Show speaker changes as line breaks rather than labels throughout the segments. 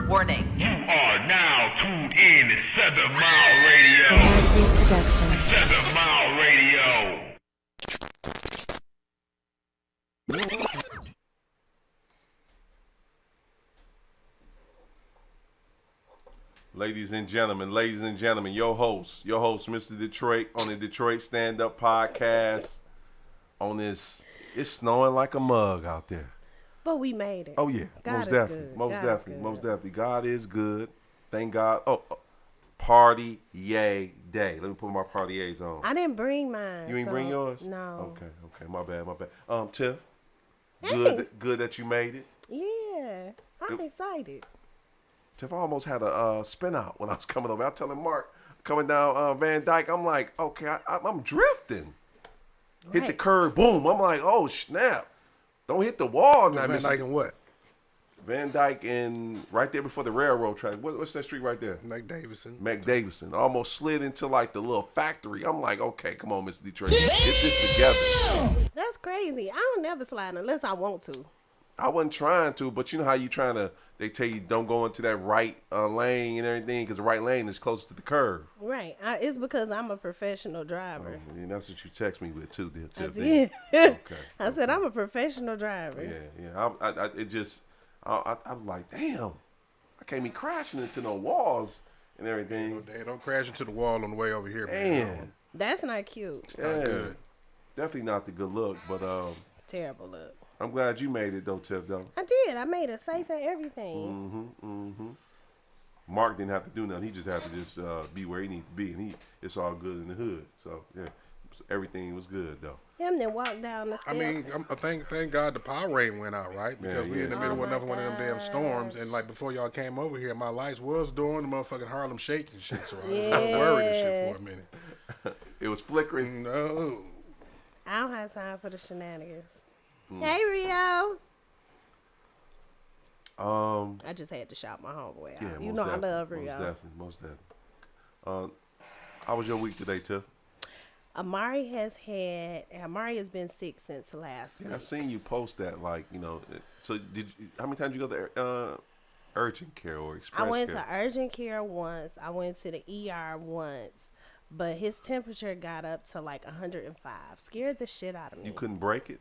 Warning.
You are now tuned in to 7 Mile Radio. 7 Mile Radio.
Ladies and gentlemen, your host, Mr. Detroit, on the Detroit Stand Up Podcast. On this, it's snowing like a mug out there.
But we made it.
Oh yeah,
God
most
is
definitely,
good.
most
God is
definitely,
good.
most definitely. God is good. Thank God. Party yay day. Let me put my party yays on.
I didn't bring mine.
You ain't bring yours?
No.
Okay, my bad. Tiff,
Hey.
good that you made it.
Yeah, I'm excited.
Tiff, I almost had a spin out when I was coming over. I was telling Mark, coming down Van Dyke, I'm like, okay, I'm drifting. Hit the
Right.
curb, boom. I'm like, oh, snap. Don't hit the wall. Now,
Van Dyke and what?
Van Dyke and right there before the railroad track. What's that street right there?
McDavidson.
McDavidson. Almost slid into like the little factory. I'm like, okay, come on, Mr. Detroit. Get this together.
That's crazy. I don't never slide unless I want to.
I wasn't trying to, but you know how you trying to, they tell you don't go into that right lane and everything because the right lane is close to the curve.
Right. It's because I'm a professional driver.
And that's what you text me with too, dear
I
Tiff.
did.
Okay.
I said I'm a professional driver.
Yeah. I'm like, damn, I can't be crashing into no walls and everything.
They don't crash into the wall on the way over here, man.
Man,
That's not cute.
It's not good.
definitely not the good look, but
Terrible look.
I'm glad you made it though, Tiff. Though.
I did. I made it safe and everything.
Mark didn't have to do nothing. He just had to just be where he needs to be, and it's all good in the hood. So yeah, everything was good though.
Him then walk down the
I mean,
steps.
thank God the power rain went out, right? Because we in the middle
Oh
of another one of them damn
my
storms, and like before y'all came over here, my lights was doing the motherfucking Harlem Shake and shit, so I was
Yeah.
worried and shit for a minute.
It was flickering.
No.
I don't have time for the shenanigans.
Hmm.
Hey, Rio.
Um,
I just had to shout my homeboy out.
yeah,
You
most
know I
definitely,
love Rio.
Most definitely. How was your week today, Tiff?
Amari has been sick since last week.
I seen you post that, like, you know. So how many times you go to urgent care or express
I went
care?
to urgent care once. I went to the ER once. But his temperature got up to like 105. Scared the shit out of me.
You couldn't break it?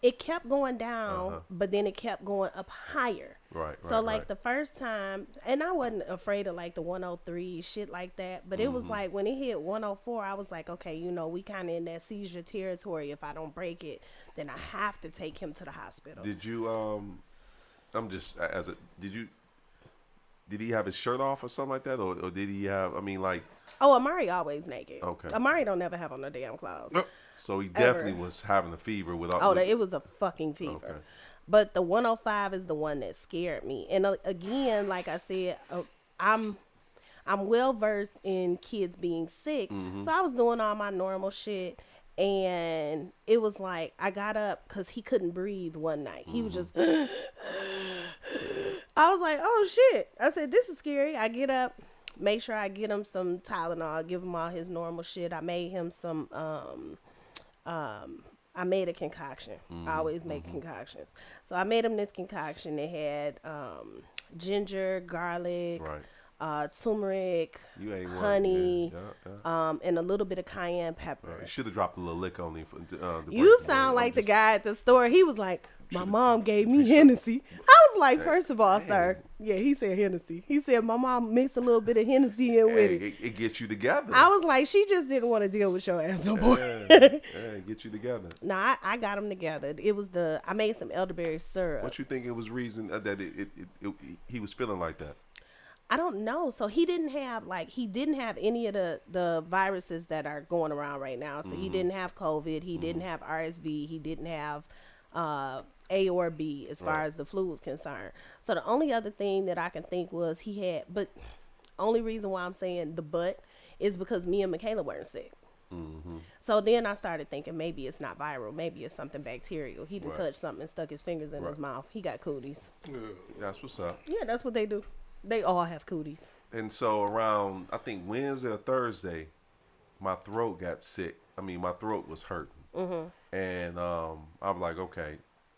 It kept going down, but then it kept going up higher.
Right.
So like the first time, and I wasn't afraid of like the 103 shit like that, but it was like when it hit 104, I was like, okay, you know, we kind of in that seizure territory. If I don't break it, then I have to take him to the hospital.
Did you did he have his shirt off or something like that, or did he have? I mean, like.
Oh, Amari always naked.
Okay.
Amari don't never have on no damn clothes.
So he definitely was having a fever without.
Oh, it was a fucking fever.
Okay.
But the 105 is the one that scared me. And again, like I said, I'm well versed in kids being sick, so I was doing all my normal shit. And it was like I got up because he couldn't breathe one night. He was just. I was like, oh shit! I said, this is scary. I get up, make sure I get him some Tylenol, give him all his normal shit. I made him some. I made a concoction. I always make concoctions. So I made him this concoction. It had ginger, garlic, turmeric, honey, and a little bit of cayenne pepper.
You should have dropped a little lick on him.
You sound like the guy at the store. He was like, my mom gave me Hennessy. I was like, first of all, sir. Yeah, he said Hennessy. He said my mom mixed a little bit of Hennessy in with it.
It gets you together.
I was like, she just didn't want to deal with your ass no more.
Get you together.
No, I got them together. It was I made some elderberry syrup.
What you think it was reason that he was feeling like that?
I don't know. So he didn't have any of the viruses that are going around right now. So he didn't have COVID. He didn't have RSV. He didn't have A or B as far as the flu was concerned. So the only other thing that I can think was he had, but only reason why I'm saying the but is because me and Michaela weren't sick. So then I started thinking maybe it's not viral. Maybe it's something bacterial. He didn't touch something and stuck his fingers in his mouth. He got cooties.
That's what's up.
Yeah, that's what they do. They all have cooties.
And so around, I think Wednesday or Thursday, my throat got sick. I mean, my throat was hurting. And I'm like, okay,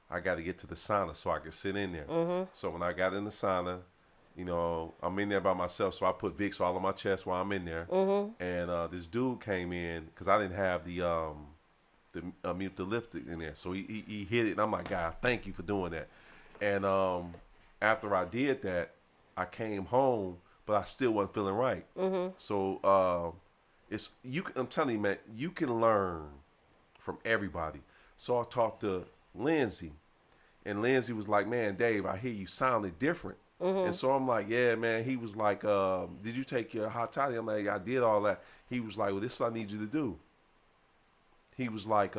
I got to get to the sauna so I can sit in there. So when I got in the sauna, you know, I'm in there by myself, so I put Vicks all on my chest while I'm in there. And this dude came in because I didn't have the mutaliptic in there, so he hit it, and I'm like, God, thank you for doing that. And after I did that, I came home, but I still wasn't feeling right. So it's you. I'm telling you, man, you can learn from everybody. So I talked to Lindsay, and Lindsay was like, man, Dave, I hear you sounded different. And so I'm like, yeah, man. He was like, did you take your hot toddy? I'm like, I did all that. He was like, well, this is what I need you to do. He was like,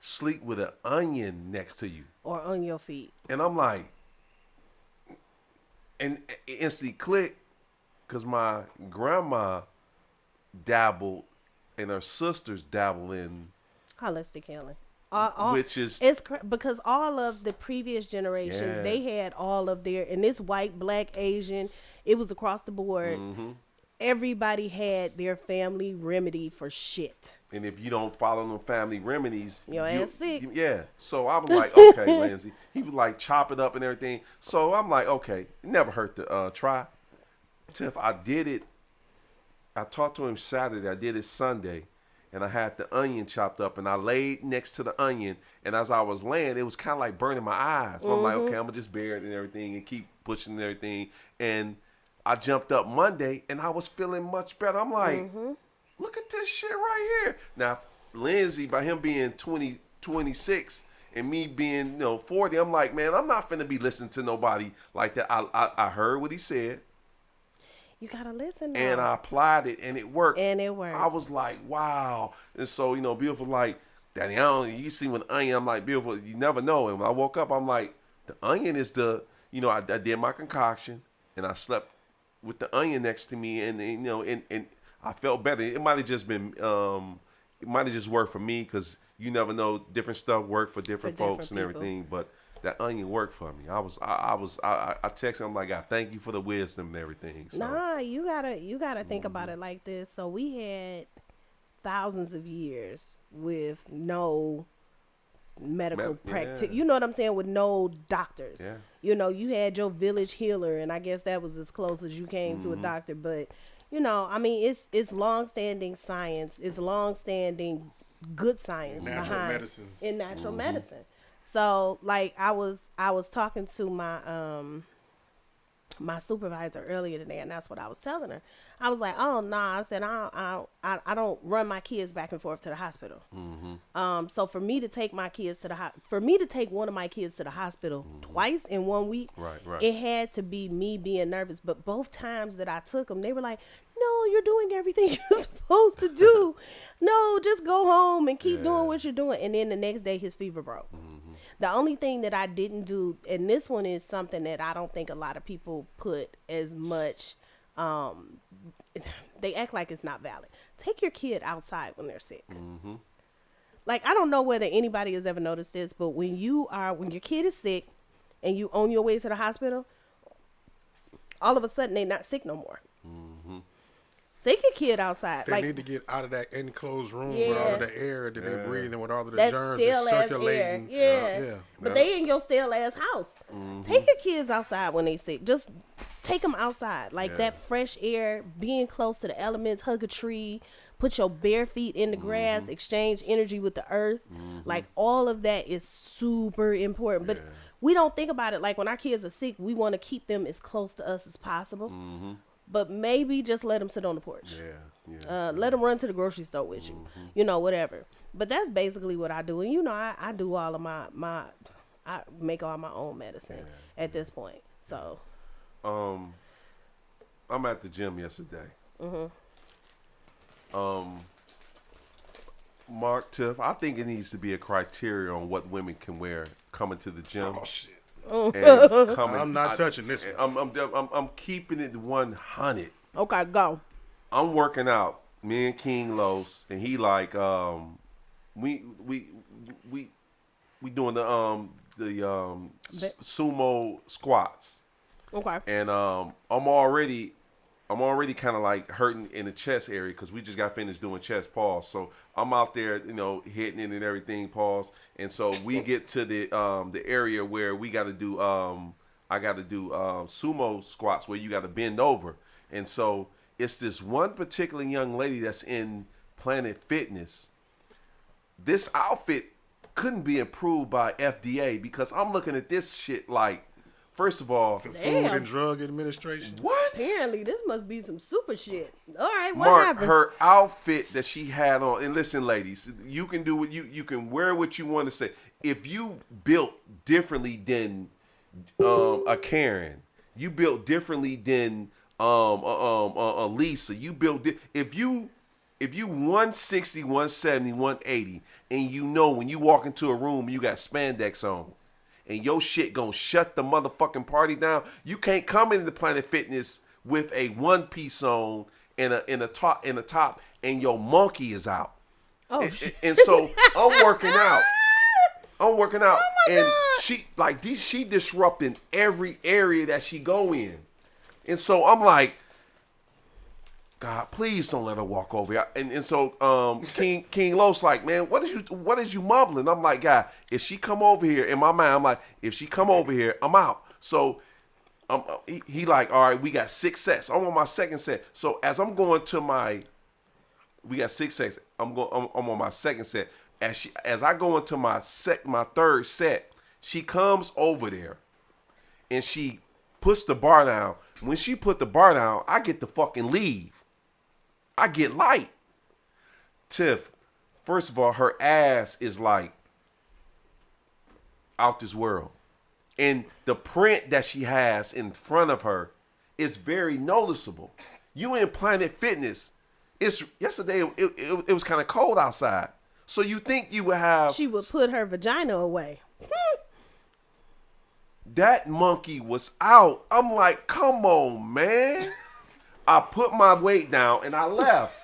sleep with an onion next to you.
Or on your feet.
And I'm like, and it instantly clicked, because my grandma dabbled and her sisters dabble in
Holistic healing.
which is
because all of the previous generation,
Yeah.
they had all of their, and this white, black, Asian, it was across the board. Everybody had their family remedy for shit.
and if you don't follow them family remedies,
Your ass sick.
Yeah. So I was like, okay, Lindsay. He was like, chop it up and everything. So I'm like, okay, it never hurt to try. Tiff, I did it. I talked to him Saturday. I did it Sunday. And I had the onion chopped up, and I laid next to the onion. And as I was laying, it was kind of like burning my eyes. I'm like, okay, I'm gonna just bear it and everything, and keep pushing and everything. And I jumped up Monday, and I was feeling much better. I'm like, look at this shit right here. Now, Lindsay, by him being 26, and me being 40, I'm like, man, I'm not finna be listening to nobody like that. I heard what he said.
You gotta listen now.
And I applied it, and it worked.
And it worked.
I was like, wow. And so, Beautiful, like, Daddy, you see with onion, I'm like, Beautiful, you never know. And when I woke up, I'm like, the onion is I did my concoction, and I slept with the onion next to me, and and I felt better. It might have just been, it might have just worked for me, because you never know, different stuff work for different folks and
different
everything. But that onion worked for me. I texted him, I'm like, God, thank you for the wisdom and everything. So.
Nah, you gotta think about it like this. So we had thousands of years with no medical practice.
Yeah.
You know what I'm saying? With no doctors.
Yeah.
You had your village healer, and I guess that was as close as you came to a doctor. But I mean, it's long-standing science. It's long-standing good science
Natural medicines.
in natural medicine. So like I was talking to my my supervisor earlier today, and that's what I was telling her. I was like, oh nah, I said I don't run my kids back and forth to the hospital. So for me to take my kids to one of my kids to the hospital twice in 1 week,
Right.
it had to be me being nervous. But both times that I took them, they were like, no, you're doing everything you're supposed to do. No, just go home and keep doing what you're doing. And then the next day, his fever broke. The only thing that I didn't do, and this one is something that I don't think a lot of people put as much, they act like it's not valid. Take your kid outside when they're sick. Like, I don't know whether anybody has ever noticed this, but when your kid is sick and you on your way to the hospital, all of a sudden they're not sick no more. Take your kid outside.
They need to get out of that enclosed room with all of the air that they breathe and with all of the
That
germs
stale
that's
ass
circulating.
air. Yeah. But they in your stale ass house. Take your kids outside when they sick. Just take them outside. Like that fresh air, being close to the elements, hug a tree, put your bare feet in the grass, exchange energy with the earth. Like all of that is super important. But we don't think about it. Like when our kids are sick, we want to keep them as close to us as possible. But maybe just let them sit on the porch. Let them run to the grocery store with you. Whatever. But that's basically what I do. And I do all of my I make all my own medicine at this point. So
I'm at the gym yesterday. Mark, Tiff, I think it needs to be a criteria on what women can wear coming to the gym.
Oh shit!
And coming,
I'm not touching this one.
I'm keeping it 100.
okay, go.
I'm working out. Me and King Los, and he like we doing the sumo squats.
Okay.
And I'm already I'm already kind of like hurting in the chest area because we just got finished doing chest pause. So I'm out there, hitting it and everything, pause. And so we get to the area where we got to do I got to do sumo squats where you got to bend over. And so it's this one particular young lady that's in Planet Fitness. This outfit couldn't be improved by FDA because I'm looking at this shit like, first of all,
Food
Damn.
and Drug Administration.
what?
Apparently, this must be some super shit. All right, what
Mark,
happened?
her outfit that she had on, and listen, ladies, you can do what you can wear what you want to say. If you built differently than a Karen, you built differently than Lisa, you built if you 160, 170, 180, and when you walk into a room you got spandex on, and your shit gonna shut the motherfucking party down, you can't come into Planet Fitness with a one piece on and a top and your monkey is out.
Oh,
and,
shit.
and so I'm working out.
Oh my
and
God.
she disrupting every area that she go in. And so I'm like, God, please don't let her walk over here. And so King Los like, man, what is you mumbling? I'm like, God, if she come over here, in my mind, I'm like, if she come over here, I'm out. So he like, all right, we got 6 sets. I'm on my second set. So as I'm going to we got 6 sets. I'm on my second set. As I go into my third set, she comes over there and she puts the bar down. When she put the bar down, I get to fucking leave. I get light. Tiff, first of all, her ass is like out this world. And the print that she has in front of her is very noticeable. You in Planet Fitness. Yesterday it was kind of cold outside. So you think you would have...
She would put her vagina away.
That monkey was out. I'm like, come on, man. I put my weight down and I left.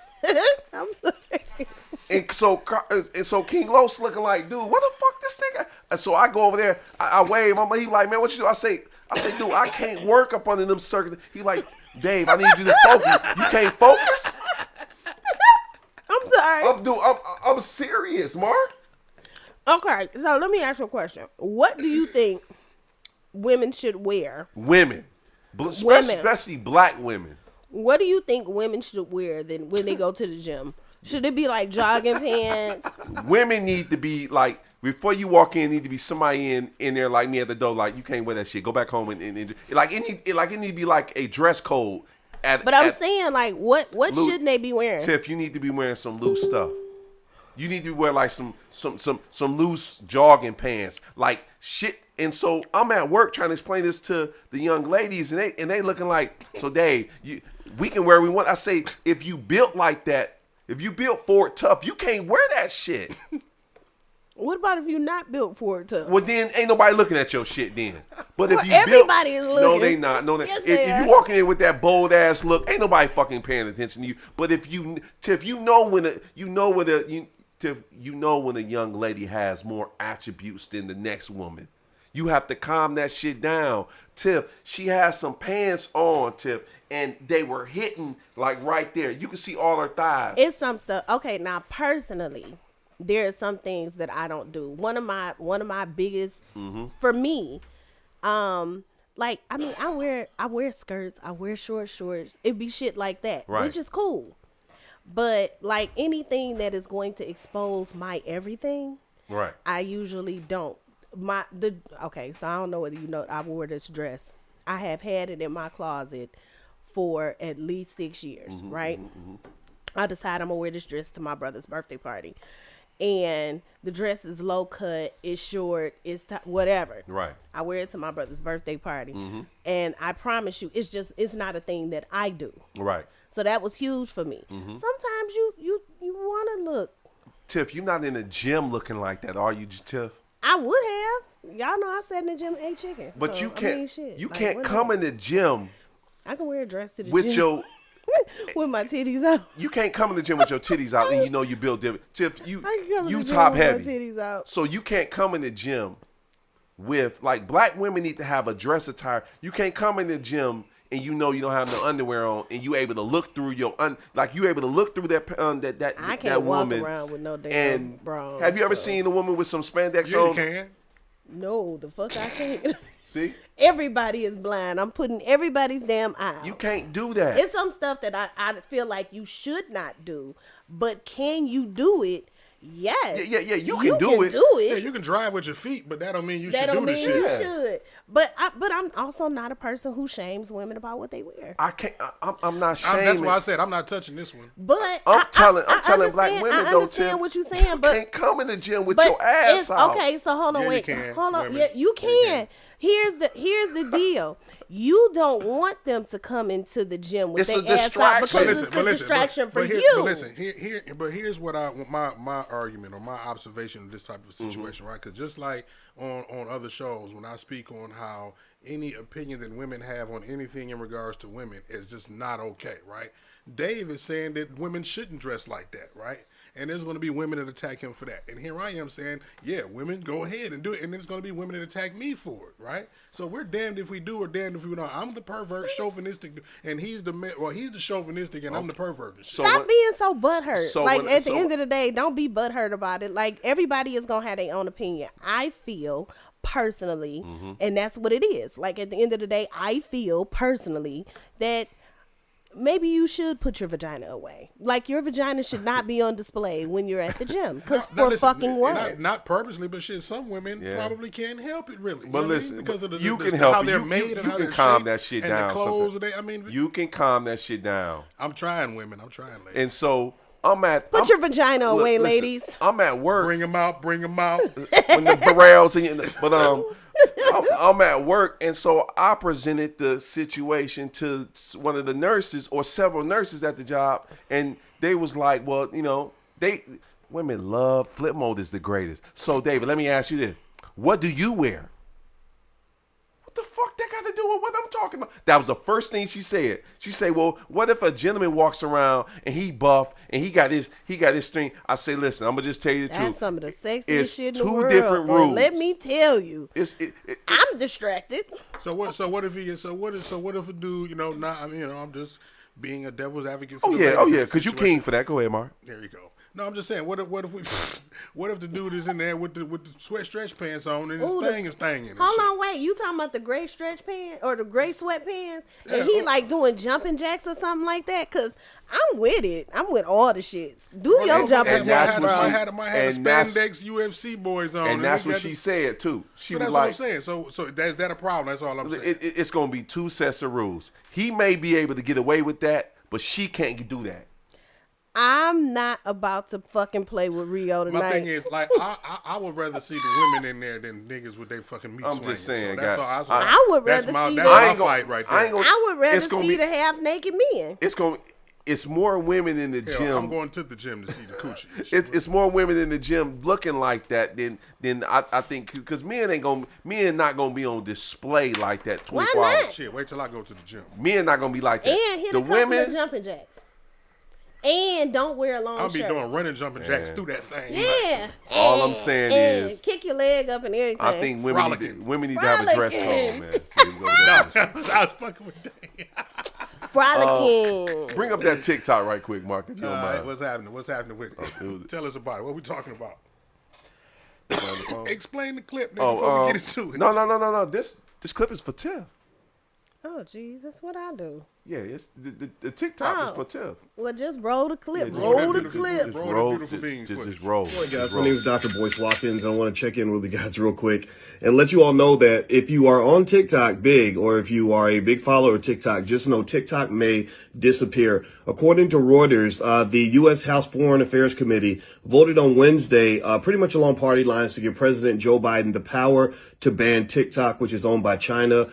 I'm sorry.
And so King Los looking like, dude, what the fuck this thing? And so I go over there, I wave. He like, man, what you do? I say, dude, I can't work up under them circles. He like, Dave, I need you to focus. You can't focus?
I'm sorry.
I'm serious, Mark.
Okay, so let me ask you a question. What do you think women should wear?
Women. Especially black women.
What do you think women should wear then when they go to the gym? Should it be like jogging pants?
Women need to be like, before you walk in, need to be somebody in there like me at the door, like, you can't wear that shit. Go back home and like it need to be like a dress code.
But I'm saying, like, what shouldn't they be wearing?
Tiff, you need to be wearing some loose stuff. You need to wear like some loose jogging pants, like shit. And so I'm at work trying to explain this to the young ladies, and they looking like, so Dave, we can wear what we want. I say, if you built like that, if you built for it tough, you can't wear that shit.
What about if you're not built for it tough?
Well, then ain't nobody looking at your shit then. But if you
everybody is looking.
No, they not. No,
Yes,
if you walking in with that bold ass look, ain't nobody fucking paying attention to you. But if you know when a young lady has more attributes than the next woman, you have to calm that shit down. Tiff, she has some pants on, Tiff, and they were hitting like right there. You can see all her thighs.
It's some stuff. Okay, now personally, there are some things that I don't do. One of my biggest for me, like, I mean, I wear skirts, I wear short shorts. It be shit like that,
Right.
which is cool. But like anything that is going to expose my everything,
Right.
I usually don't. Okay, so I don't know whether you know, I wore this dress. I have had it in my closet for at least 6 years, right? I decided I'm gonna wear this dress to my brother's birthday party, and the dress is low cut, it's short, it's whatever.
Right.
I wear it to my brother's birthday party, and I promise you, it's not a thing that I do.
Right.
So that was huge for me. Sometimes you want to look.
Tiff, you're not in the gym looking like that, are you, Tiff?
I would have. Y'all know I sat in the gym and ate chicken.
But
so,
you
I
can't.
mean, shit.
You
Like,
can't
what
come
is
in the gym
I can wear a dress to the
with
gym
your.
with my titties out.
You can't come in the gym with your titties out, and you know you build different. Tiff, you
I can come in
you
the gym
top
with my
heavy,
titties out.
so you can't come in the gym with, like, black women need to have a dress attire. You can't come in the gym and you know you don't have no underwear on, and you able to look through your like you able to look through that
I can't
that
walk
woman
around with no damn
and
bra.
have you ever seen a woman with some spandex
Yeah,
on?
you can.
No, the fuck I can't.
See,
Everybody is blind. I'm putting everybody's damn eye out.
you can't do that.
It's some stuff that I feel like you should not do, but can you do it? Yes.
Yeah, you can do it.
Yeah, you can drive with your feet, but that don't mean you
That
should
don't
do
mean
the shit.
you
Yeah.
should. But I'm also not a person who shames women about what they wear.
I can't. I'm not shaming.
That's why I said I'm not touching this one.
But
I'm telling
understand-
black women
I
though,
understand
Tim,
what you're saying,
you
but
can't come in the gym with
but
your ass out.
okay, so hold on,
Yeah, you
wait,
can,
hold on.
women.
Yeah, you
Yeah,
can.
you can.
Here's the deal. You don't want them to come into the gym with
It's a
their ass out
distraction.
because it's a distraction for
here-
you.
But listen, here's what my argument or my observation of this type of situation, right? Because just like on other shows, when I speak on how any opinion that women have on anything in regards to women is just not okay, right? Dave is saying that women shouldn't dress like that, right? And there's going to be women that attack him for that. And here I am saying, yeah, women, go ahead and do it. And there's going to be women that attack me for it, right? So we're damned if we do or damned if we don't. I'm the pervert, chauvinistic, and he's the chauvinistic, and I'm the pervert. And shit.
So
Stop
when-
being so butthurt.
so
like
when-
at
so-
the end of the day, don't be butthurt about it. Like everybody is gonna have their own opinion. I feel personally, and that's what it is. Like at the end of the day, I feel personally that maybe you should put your vagina away. Like your vagina should not be on display when you're at the gym. Because
Now,
for
listen,
fucking what?
not purposely, but shit, some women
Yeah.
probably can't help it, really. You
But
know what I mean?
listen,
because of the,
you
the,
can
the,
help
how
it.
they're
You-
made
you
and how
can
they're
calm
shaped
that shit
and
down
the clothes
sometimes.
that I mean,
You can calm that shit down.
I'm trying, women. I'm trying, ladies.
And so I'm
Put your vagina away, ladies.
I'm at work.
Bring them out. Bring them out.
when the barrels and but I'm at work, and so I presented the situation to one of the nurses or several nurses at the job, and they was like, well, you know, women love flip mode is the greatest. So David, let me ask you this: what do you wear? What the fuck that got to do with what I'm talking about? That was the first thing she said. She said, well, what if a gentleman walks around and he buff and he got his string? I say, listen, I'm gonna just tell you the truth.
That's some of the sexiest
It's
shit in the
two
world.
different
And
rules.
let me tell you,
It-
I'm distracted.
So what if a dude, you know, not, I mean, you know, I'm just being a devil's advocate for
Oh
the
yeah,
ladies in the
because you
situation.
king for that. Go ahead, Mark.
There you go. No, I'm just saying. What if what if the dude is in there with the sweat stretch pants on and his
Ooh,
thing is thanging? and
Hold
shit?
on, wait. You talking about the gray stretch pants or the gray sweatpants?
Yeah,
And he
oh.
like doing jumping jacks or something like that? Cause I'm with it. I'm with all the shits. Do
Well,
your
and-
jumping
and
that's
jacks,
what
bro.
she-
I had the
and that's-
spandex UFC boys on,
And that's
we
what
got
she
the-
said too. She
So
was
that's what I'm
like,
saying. So is that a problem? That's all I'm saying.
it's gonna be two sets of rules. He may be able to get away with that, but she can't do that.
I'm not about to fucking play with Rio tonight.
My thing is, like, I would rather see the women in there than niggas with their fucking meat
I'm
swinging.
just saying,
so that's
guy,
all.
I would
that's
rather
my,
see
that's
them-
my
I ain't gonna-
fight right there.
I ain't gonna-
I would rather
it's gonna
see
be-
the half naked men.
It's more women in the
Hell,
gym.
I'm going to the gym to see the coochie. and shit.
It's more women in the gym looking like that than I think because men not gonna be on display like that 24
Why
hours.
not?
Shit, wait till I go to the gym.
Men not gonna be like that.
And hit
the
a couple of
women,
jumping jacks. And don't wear a long
I'll be
shirt.
doing running jumping jacks through that thing.
Yeah.
All I'm
And-
saying
and
is-
kick your leg up and everything.
I think women need to have a dress
Frolicking.
code, man. So you go with that.
I was fucking with that.
Frolicking.
Bring up that TikTok right quick, Mark, if you don't
All right,
mind.
what's happening? What's happening with it? Tell us about it. What we talking about? Explain the clip, nigga, before we get into it.
No. This clip is for Tiff.
Oh, Jesus, what I do?
Yeah, it's the TikTok is
Oh.
for Tiff.
Well, just roll the clip.
Yeah,
roll the
beautiful
clip.
clip. Roll the beautiful beans
just
footage.
roll.
Hey guys,
Just
my
roll.
name is Dr. Boyce Watkins. I want to check in with you guys real quick and let you all know that if you are on TikTok big or if you are a big follower of TikTok, just know TikTok may disappear. According to Reuters, the U.S. House Foreign Affairs Committee voted on Wednesday pretty much along party lines to give President Joe Biden the power to ban TikTok, which is owned by China.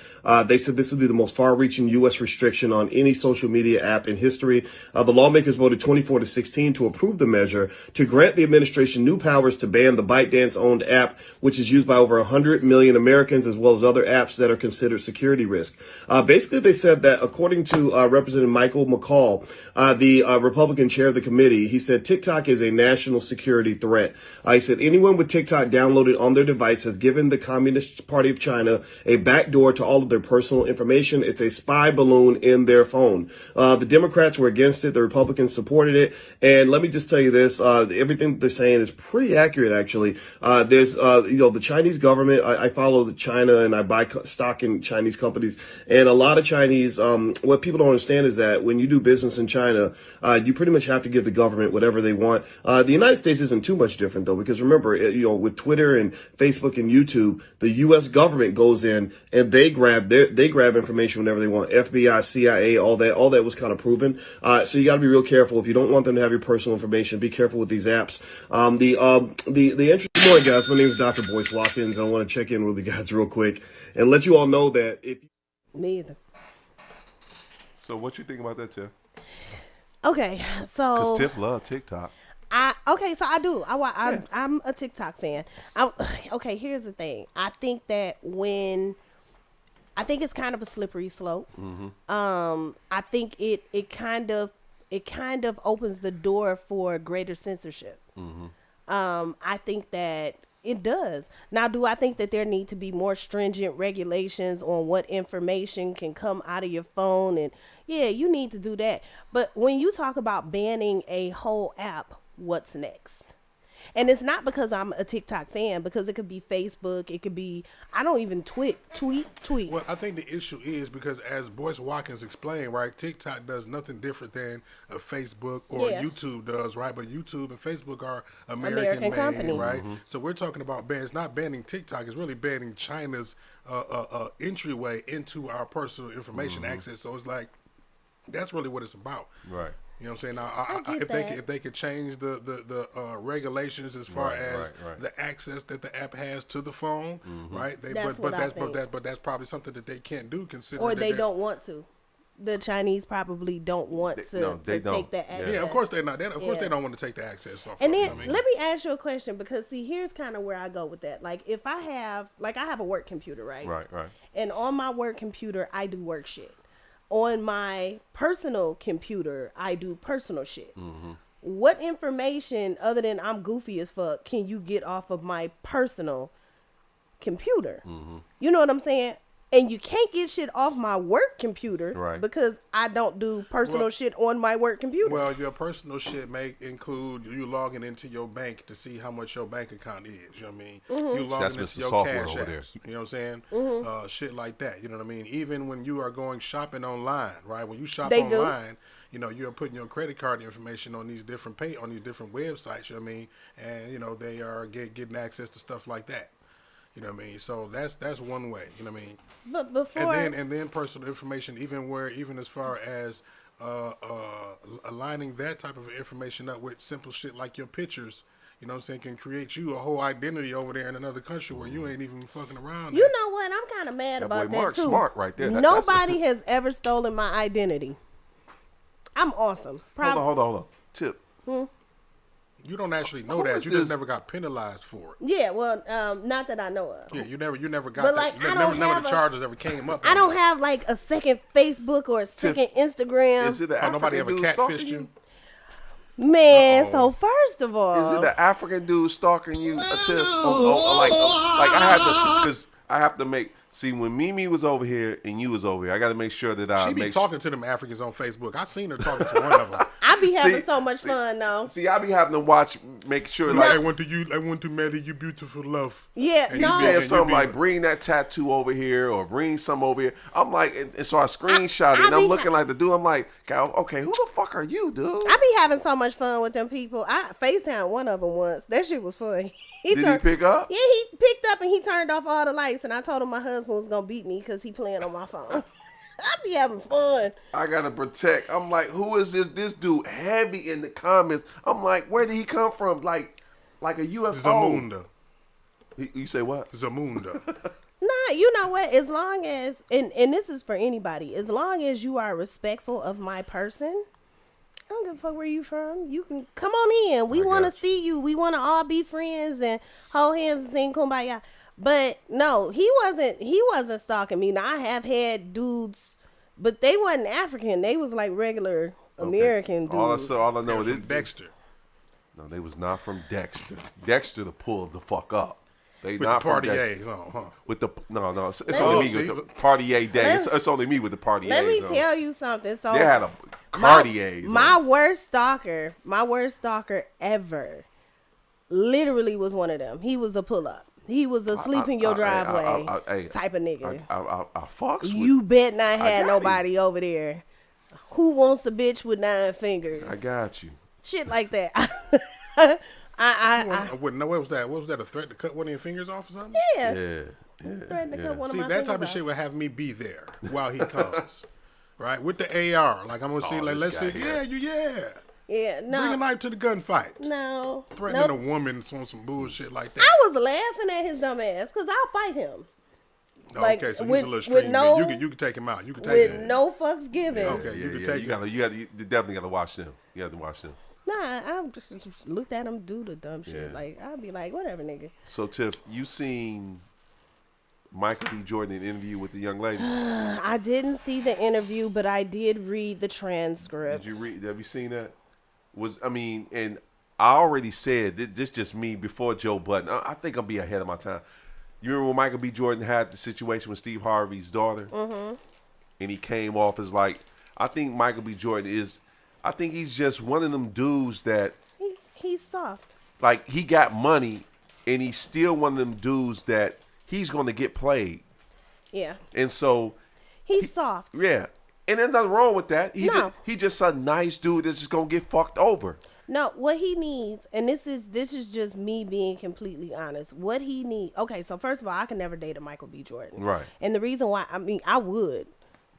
They said this would be the most far-reaching U.S. restriction on on any social media app in history. The lawmakers voted 24-16 to approve the measure to grant the administration new powers to ban the ByteDance-owned app, which is used by over 100 million Americans, as well as other apps that are considered security risk. Basically, they said that according to Representative Michael McCall, the Republican chair of the committee, he said TikTok is a national security threat. He said anyone with TikTok downloaded on their device has given the Communist Party of China a backdoor to all of their personal information. It's a spy balloon in their phone. The Democrats were against it. The Republicans supported it. And let me just tell you this, everything they're saying is pretty accurate, actually. There's, the Chinese government, I follow China and I buy stock in Chinese companies. And a lot of Chinese, what people don't understand is that when you do business in China, you pretty much have to give the government whatever they want. The United States isn't too much different, though, because remember, with Twitter and Facebook and YouTube, the U.S. government goes in and they grab information whenever they want. FBI, CIA, all that was kind of proven. So you got to be real careful. If you don't want them to have your personal information, be careful with these apps. The interesting morning, guys. My name is Dr. Boyce Watkins. I want to check in with you guys real quick and let you all know that if
Me either.
So what you think about that, Tiff?
Okay, so
Because Tiff love TikTok.
So I do. I'm a TikTok fan. Okay, here's the thing. I think it's kind of a slippery slope. I think it kind of opens the door for greater censorship. I think that it does. Now, do I think that there need to be more stringent regulations on what information can come out of your phone? And yeah, you need to do that. But when you talk about banning a whole app, what's next? And it's not because I'm a TikTok fan, because it could be Facebook, it could be, I don't even tweet.
Well, I think the issue is because, as Boyce Watkins explained, right, TikTok does nothing different than a Facebook or YouTube does, right? But YouTube and Facebook are American made,
companies,
right? So we're talking about it's not banning TikTok, it's really banning China's entryway into our personal information access. So it's like, that's really what it's about.
Right.
You know what I'm saying? Now, if they could change the regulations as far as the access that the app has to the phone, right? But that's probably something that they can't do, considering
or they don't want to. The Chinese probably don't want to take that access.
Yeah, of course they're not. Of course they don't want to take the access off.
And then let me ask you a question, because see, here's kind of where I go with that. Like, if I have a work computer, right?
Right.
And on my work computer, I do work shit. On my personal computer, I do personal shit. What information, other than I'm goofy as fuck, can you get off of my personal computer? You know what I'm saying? And you can't get shit off my work computer because I don't do personal shit on my work computer. Well,
your personal shit may include you logging into your bank to see how much your bank account is. You know what I mean? You logging into your cash apps. You know what I'm saying? Shit like that. You know what I mean? Even when you are going shopping online, right? When you shop online, you know, you're putting your credit card information on these different websites. You know what I mean? And you know they are getting access to stuff like that. You know what I mean? So that's one way. You know what I mean?
But before
and then personal information, even as far as aligning that type of information up with simple shit like your pictures. You know what I'm saying? Can create you a whole identity over there in another country where you ain't even fucking around.
You know what? I'm kind of mad about that
Mark
too.
Smart right there.
Nobody has ever stolen my identity. I'm awesome.
Hold on. Tip.
You don't actually know that. You just never got penalized for it.
Yeah, well, not that I know of.
Yeah, you never got
but
that.
Like,
None of the charges ever came up.
I don't have like a second Facebook or a second Instagram.
Is it the
nobody ever catfished you?
Man, so first of all,
is it the African dude stalking you? Like I have to make. See, when Mimi was over here and you was over here, I got to make sure that
she be talking to them Africans on Facebook. I seen her talking to one of them.
I be having so much fun though.
See, I be having to make sure
like I want to marry you, beautiful love.
Yeah,
and
you said something like bring that tattoo over here or bring some over here. I'm like, and so I screenshot it and I'm looking like the dude. I'm like, okay, who the fuck are you, dude?
I be having so much fun with them people. I FaceTimed one of them once. That shit was fun.
Did he pick up?
Yeah, he picked up and he turned off all the lights. And I told him my husband was gonna beat me because he playing on my phone. I be having fun.
I gotta protect. I'm like, who is this? This dude heavy in the comments. I'm like, where did he come from? Like a UFO.
Zamunda.
You say what?
Zamunda.
Nah, you know what? As long as and this is for anybody, as long as you are respectful of my person, I don't give a fuck where you from. You can come on in. We
I
want to
got you.
see you. We want to all be friends and hold hands and sing kumbaya. But no, he wasn't stalking me. Now I have had dudes, but they wasn't African. They was like regular American dudes.
All I
They
know
was
is
from Dexter.
No, they was not from Dexter. Dexter to pull the fuck up. They
With
not
the party
from Dexter.
A's on, huh?
With the no, it's
Let
only
me-
me with the Cartier day. It's only me with the Cartier.
Let me tell you something. So
They had a Cartier.
my worst stalker ever, literally was one of them. He was a pull up. He was a sleep in your driveway type of nigga.
I fucks with.
You bet not
I
had
got
nobody over there. Who wants a bitch with 9 fingers?
I got you.
Shit like that.
What was that? What was that? A threat to cut one of your fingers off or something?
Yeah.
Yeah.
Threatened to cut one of
See,
my
that type
fingers
of shit
off.
would have me be there while he comes, right? With the AR, like I'm gonna see, like
this
let's
guy
see,
here.
Yeah,
bring a
no.
knife to the gunfight.
No.
Threatening
Nope.
a woman on some bullshit like that.
I was laughing at his dumb ass because I'll fight him. like,
okay, so
with-
he's a little
with
stream.
no-
You can take him out. You can take
With
him.
no fucks given.
Okay, you can take him.
You definitely gotta watch them. You have to watch them.
Nah, I just looked at him do the dumb shit.
Yeah.
Like, I'd be like, whatever, nigga.
So Tiff, you seen Michael B. Jordan in an interview with the young lady?
I didn't see the interview, but I did read the transcript.
Did you read? Have you seen that? And I already said this just me before Joe Budden. I think I'll be ahead of my time. You remember when Michael B. Jordan had the situation with Steve Harvey's daughter? Mm-hmm. And he came off as like, I think Michael B. Jordan I think he's just one of them dudes that,
He's soft.
like, he got money and he's still one of them dudes that he's going to get played.
Yeah.
And so,
He's soft.
yeah. And there's nothing wrong with that.
No.
He just a nice dude that's just going to get fucked over.
No, what he needs, and this is just me being completely honest. What he needs. Okay, so first of all, I can never date a Michael B. Jordan.
Right.
And the reason why, I would.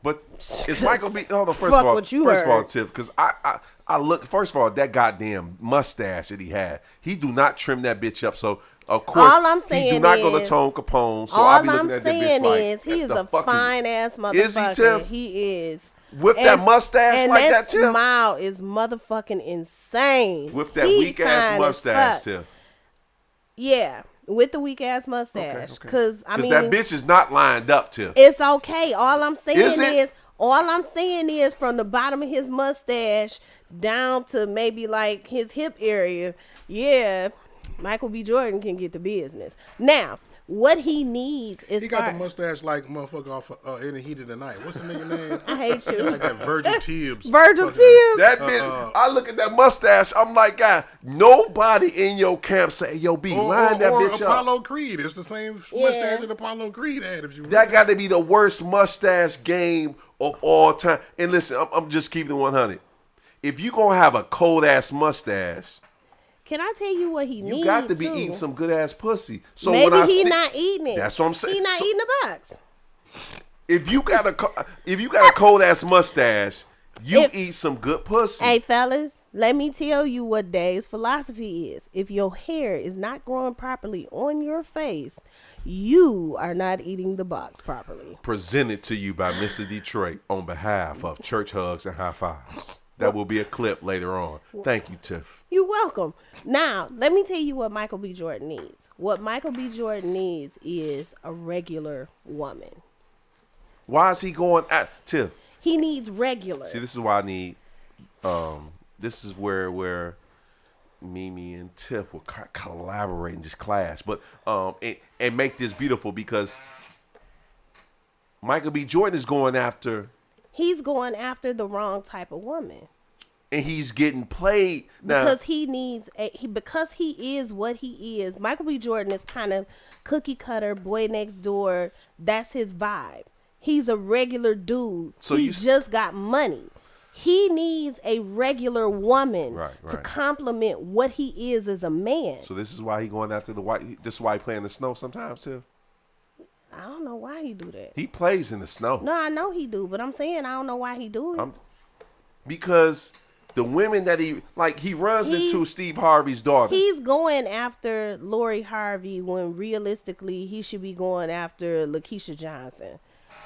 But it's Michael B. Hold on,
Fuck
first of all,
what you
Tiff,
heard.
because I look. First of all, that goddamn mustache that he had, he do not trim that bitch up. So of course,
All I'm
he do
saying
not go to
is-
Tone Capone. So I'll
All
be looking
I'm
at that bitch
saying
like,
is he is
the
a
fuck
fine ass motherfucker.
Is he, Tiff?
He is.
With that mustache
and
like
that
that, Tiff?
smile is motherfucking insane.
With that
He
weak ass
fine as
mustache,
fuck.
Tiff.
Yeah, with the weak ass mustache.
Okay.
Cause I mean,
that bitch is not lined up, Tiff.
it's okay. All I'm saying
Is it?
is from the bottom of his mustache down to maybe like his hip area. Yeah, Michael B. Jordan can get the business. Now, what he needs is
He got the mustache like motherfucker off In the Heat of the Night. What's the nigga name?
I hate you.
Like that Virgil Tibbs.
Virgil
fucking-
Tibbs.
That bitch, I look at that mustache, I'm like, God, nobody in your camp say, yo, B, line that bitch
Apollo
up.
Creed. It's the same
Yeah.
mustache that Apollo Creed had. If you
That got to be the worst mustache game of all time. And listen, I'm just keeping it 100. If you going to have a cold ass mustache,
Can I tell you what he
you
needs?
got to be
too?
eating some good ass pussy. So
Maybe
when I
he
see,
not eating it.
That's what I'm saying.
He not
So-
eating the box.
If you got a cold ass mustache, you
If-
eat some good pussy.
Hey, fellas, let me tell you what Dave's philosophy is. If your hair is not growing properly on your face, you are not eating the box properly.
Presented to you by Mr. Detroit on behalf of Church Hugs and High Fives. That will be a clip later on. Thank you, Tiff.
You're welcome. Now, let me tell you what Michael B. Jordan needs. What Michael B. Jordan needs is a regular woman.
Why is he going at Tiff?
He needs regular.
See, this is why I need. This is where Mimi and Tiff will collaborate and just clash, but and make this beautiful because Michael B. Jordan is going after,
He's going after the wrong type of woman.
and he's getting played now.
Because he needs because he is what he is. Michael B. Jordan is kind of cookie cutter, boy next door. That's his vibe. He's a regular dude.
So
he
you
just got money. He needs a regular woman
Right,
to
right.
complement what he is as a man.
So this is why he going after the white. This is why he play in the snow sometimes, Tiff.
I don't know why he do that.
He plays in the snow.
No, I know he do, but I'm saying I don't know why he do it.
Because the women that he runs into Steve Harvey's daughter.
He's going after Lori Harvey when realistically he should be going after Lakeisha Johnson.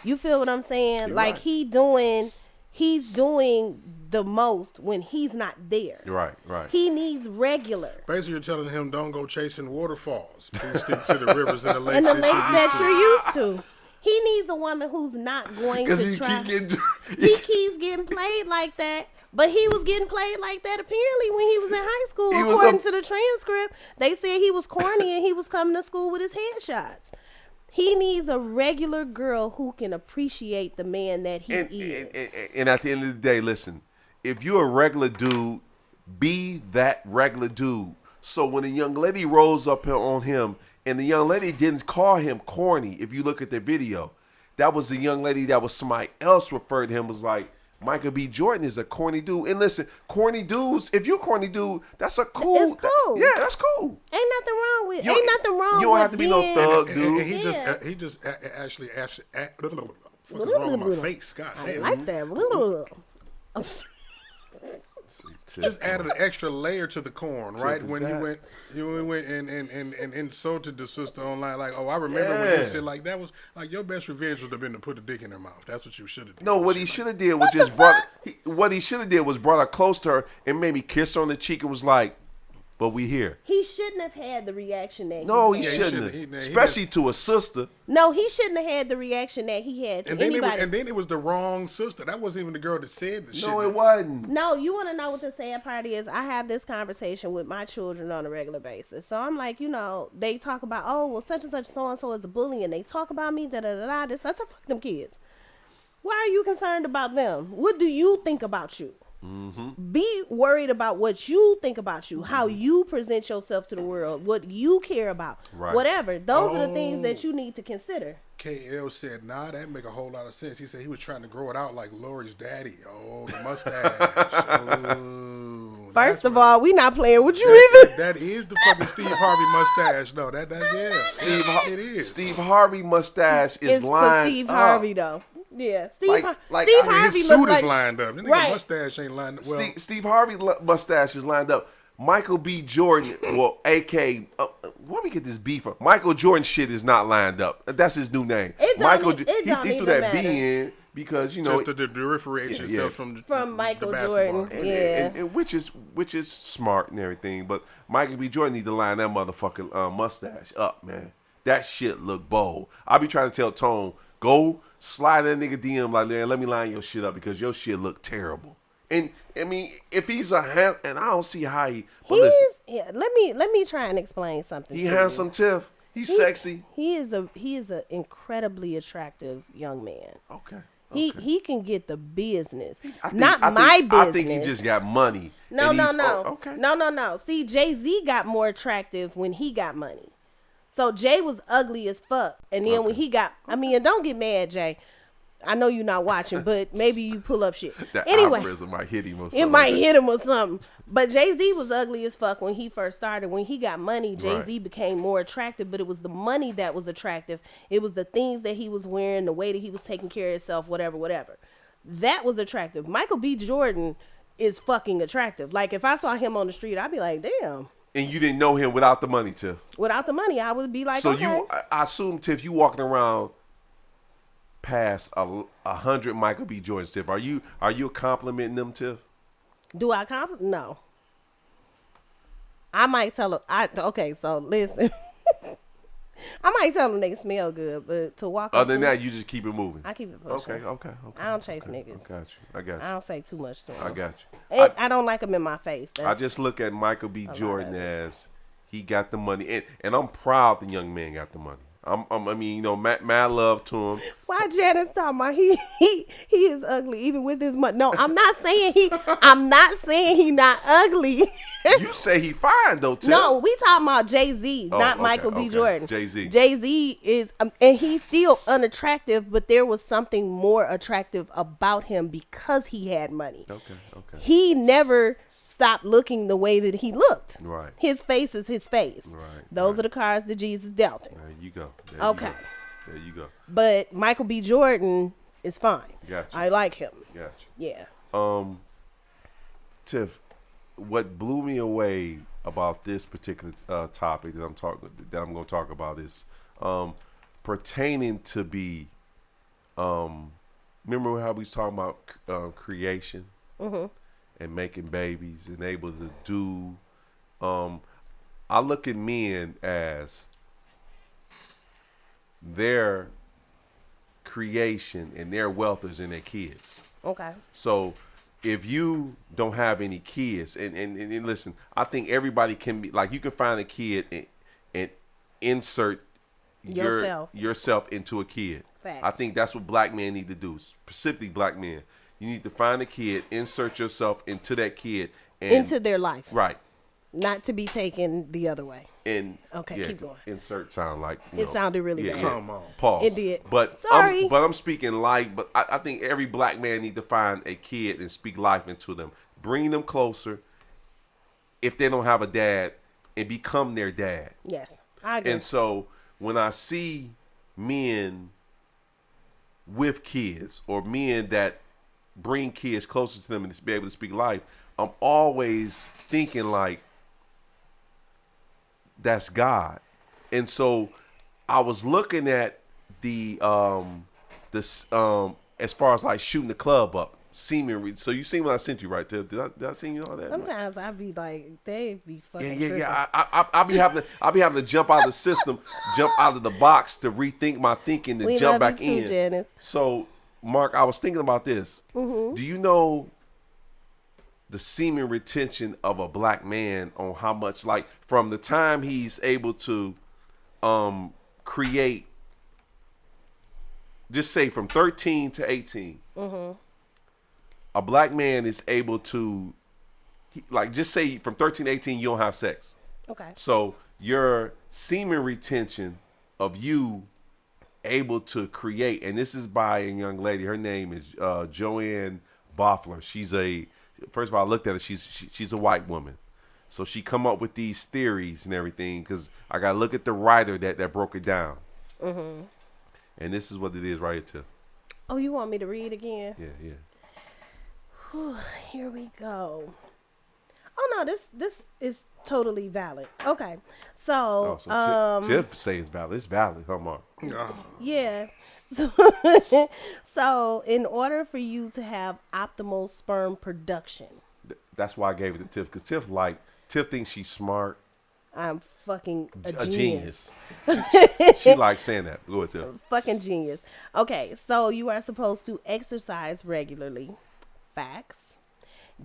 You feel what I'm saying?
You're
like
right.
he's doing the most when he's not there.
Right.
He needs regular.
Basically, you're telling him don't go chasing waterfalls. Please stick to the rivers and the lakes.
And the
that
lakes
you're
that
used to.
you're used to. He needs a woman who's not going
Because
to
he
try.
keep getting.
He keeps getting played like that. But he was getting played like that apparently when he was in high school.
He was
According to the transcript, they said he was corny and he was coming to school with his headshots. He needs a regular girl who can appreciate the man that he is.
And at the end of the day, listen, if you're a regular dude, be that regular dude. So when a young lady rolls up on him, and the young lady didn't call him corny, if you look at the video, that was a young lady that was somebody else referred to him was like, Michael B. Jordan is a corny dude. And listen, corny dudes, if you're a corny dude, that's a cool.
It's cool.
Yeah, that's cool.
Ain't nothing wrong with.
You
Ain't
don't-
nothing wrong.
you don't
with
have to be no
being-
thug,
And
dude.
he just actually what is wrong with my face? God
I
damn.
like that.
Just added an extra layer to the corn, right?
the
When
zap.
you went and insulted the sister online, like, oh, I remember when
Yeah.
you said like that was like your best revenge would have been to put the dick in her mouth. That's what you should have done.
No, what he should have did was just what he should have did was brought her close to her and maybe kiss her on the cheek and was like, but we here.
He shouldn't have had the reaction that
No,
he
he
had.
he
shouldn't
shouldn't.
have.
He
Especially to a sister.
No, he shouldn't have had the reaction that he had to
And then,
anybody.
it was the wrong sister. That wasn't even the girl that said the shit.
No, it wasn't.
No, you want to know what the sad part is? I have this conversation with my children on a regular basis. So I'm like, they talk about, oh, well, such and such so-and-so is a bully, and they talk about me, da-da-da-da. This, I said, fuck them kids. Why are you concerned about them? What do you think about you? Be worried about what you think about you, how you present yourself to the world, what you care about,
Right.
whatever. Those are the things that you need to consider.
KL said, nah, that make a whole lot of sense. He said he was trying to grow it out like Lori's daddy. Oh, the mustache. Oh,
First
that's
of
what-
all, we not playing with you either.
that is the fucking Steve Harvey mustache. No, yeah. It is.
Steve Harvey mustache is
It's for
lined
Steve
up.
Harvey though. Yeah, Steve.
Like-
Steve
like, I mean,
Harvey
His
look
suit
like
is lined up. The nigga
Right.
mustache ain't lined up. Well,
Steve Harvey mustache is lined up. Michael B. Jordan, well, AK, where we get this B from? Michael Jordan shit is not lined up. That's his new name.
It don't
Michael,
e- it don't
he threw
even
that B
matter.
in because
just to differentiate
yeah.
yourself from
Michael
the basketball.
Jordan.
and,
Yeah.
and which is smart and everything. But Michael B. Jordan need to line that motherfucking mustache up, man. That shit look bold. I be trying to tell Tone, go slide that nigga DM like, man, let me line your shit up because your shit look terrible. And I mean, if he's a and I don't see how he. But listen,
Let me try and explain something.
he
to
handsome,
you.
Tiff. He's sexy.
He is a incredibly attractive young man.
Okay.
He can get the business,
I think-
not
I think-
my business.
I think he just got money.
No.
and he's- oh, okay.
No. See, Jay-Z got more attractive when he got money. So Jay was ugly as fuck, and then when he got, and don't get mad, Jay. I know you're not watching, but maybe you pull up shit.
That
Anyway,
algorithm might hit him. Or
it
something
might
like that.
hit him or something. But Jay-Z was ugly as fuck when he first started. When he got money, Jay-Z became more attractive, but it was the money that was attractive. It was the things that he was wearing, the way that he was taking care of himself, whatever. That was attractive. Michael B. Jordan is fucking attractive. Like, if I saw him on the street, I'd be like, damn.
And you didn't know him without the money, Tiff.
Without the money, I would be like,
So
okay.
I assume, Tiff, you walking around past 100 Michael B. Jordans, Tiff. Are you complimenting them, Tiff?
Do I compliment? No. I might tell them. Okay, so listen. I might tell them they smell good, but to walk up
Other than
to
that, you just keep it moving.
I keep it pushing.
Okay.
I don't chase niggas.
I got
I
you.
don't say too much to them.
I got you.
I don't like them in my face.
I
That's,
just look at Michael B. Jordan
of it.
as he got the money, and I'm proud the young man got the money. I mean, mad love to him.
why Janice talking about he is ugly even with his money. No, I'm not saying he not ugly.
You say he fine though, Tiff.
No, we talking about Jay-Z,
Oh,
not
okay,
Michael B.
okay.
Jordan.
Jay-Z.
Jay-Z is, and he's still unattractive, but there was something more attractive about him because he had money.
Okay.
He never stopped looking the way that he looked.
Right.
His face is his face.
Right,
Those are the cards that Jesus dealt him.
There you go.
Okay.
There you go.
But Michael B. Jordan is fine.
Gotcha.
I like him.
Gotcha.
Yeah.
Tiff, what blew me away about this particular topic that I'm going to talk about is pertaining to be. Remember how we was talking about creation and making babies and able to do. I look at men as their creation and their wealth is in their kids.
Okay.
So if you don't have any kids, and listen, I think everybody can be like, you can find a kid and insert yourself into a kid.
Facts.
I think that's what black men need to do, specifically black men. You need to find a kid, insert yourself into that kid, and
Into their life.
right.
Not to be taken the other way.
And
Okay, keep going.
Insert sound like
It sounded really bad.
Come on.
Pause.
It did.
But
Sorry.
I'm speaking life. But I think every black man need to find a kid and speak life into them, bring them closer. If they don't have a dad, and become their dad.
Yes, I agree.
And so when I see men with kids or men that bring kids closer to them and to be able to speak life, I'm always thinking like, that's God. And so I was looking at the as far as like shooting the club up, seeming. So you seen what I sent you, right? Did I send you all that?
Sometimes I be like, they be fucking
Yeah. I'll be having to jump out of the system, jump out of the box to rethink my thinking, to
We
jump
love
back
you too,
in.
Janice.
So, Mark, I was thinking about this. Do you know the semen retention of a black man on how much, like, from the time he's able to create, just say from 13 to 18, a black man is able to, like, just say from 13 to 18, you don't have sex.
Okay.
So your semen retention of you able to create, and this is by a young lady. Her name is Joanne Boffler. First of all, I looked at her. She's a white woman, so she come up with these theories and everything. Because I gotta look at the writer that broke it down. And this is what it is right here, too.
Oh, you want me to read again?
Yeah.
Here we go. Oh no, this is totally valid. Okay, so,
Tiff say it's valid. It's valid, huh, Mark?
yeah. So in order for you to have optimal sperm production,
That's why I gave it to Tiff. Because Tiff thinks she's smart.
I'm fucking a
genius.
genius.
She likes saying that. Go ahead, Tiff.
Fucking genius. Okay, so you are supposed to exercise regularly. Facts.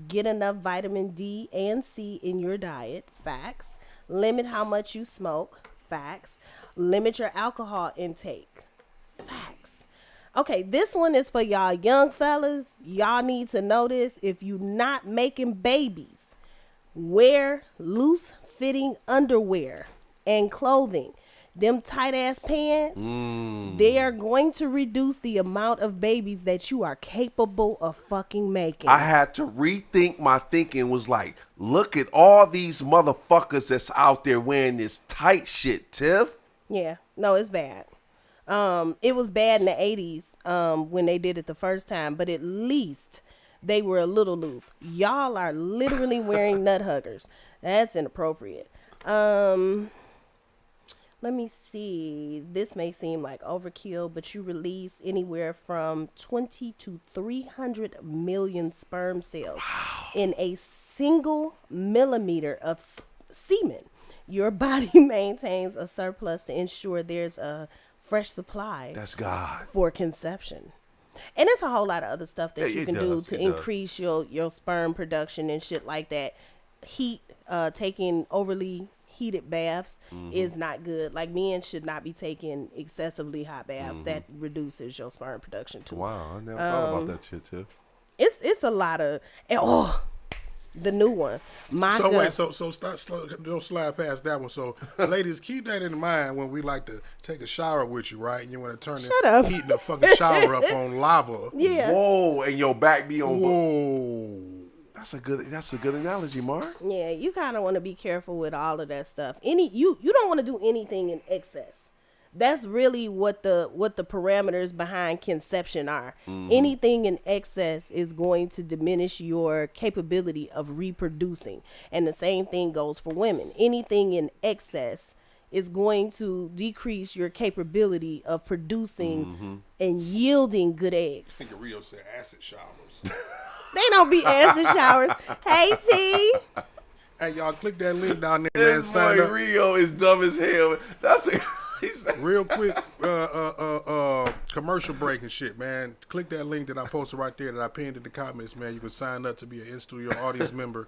Get enough vitamin D and C in your diet. Facts. Limit how much you smoke. Facts. Limit your alcohol intake. Facts. Okay, this one is for y'all young fellas. Y'all need to know this. If you not making babies, wear loose fitting underwear and clothing. Them tight ass pants, they are going to reduce the amount of babies that you are capable of fucking making.
I had to rethink my thinking. Was like, look at all these motherfuckers that's out there wearing this tight shit, Tiff.
Yeah, no, it's bad. It was bad in the 80s when they did it the first time, but at least they were a little loose. Y'all are literally wearing nut huggers. That's inappropriate. Let me see. This may seem like overkill, but you release anywhere from 20 to 300 million sperm cells in a single millimeter of semen. Your body maintains a surplus to ensure there's a fresh supply
That's God.
for conception. And there's a whole lot of other stuff that
Yeah,
you
it
can do
does,
to
it does.
increase your sperm production and shit like that. Heat, taking overly heated baths is not good. Like, men should not be taking excessively hot baths. That reduces your sperm production too.
Wow, I never thought about that shit, Tiff.
It's a lot of, and the new one.
So wait, so don't slide past that one. So ladies, keep that in mind when we like to take a shower with you, right? And you want to turn
up.
heating the fucking shower up on lava.
Yeah.
Whoa, and your back be on.
Whoa.
That's a good analogy, Mark.
Yeah, you kind of want to be careful with all of that stuff. You don't want to do anything in excess, that's really what the parameters behind conception are. Anything in excess is going to diminish your capability of reproducing, and the same thing goes for women. Anything in excess is going to decrease your capability of producing and yielding good eggs.
I think Rio said acid showers.
They don't be acid showers. Hey T.
Hey, y'all, click that link down there, man.
This
Sign
boy
up.
Rio is dumb as hell. That's a
Real quick, commercial break and shit, man. Click that link that I posted right there that I pinned in the comments, man. You can sign up to be an in-studio audience member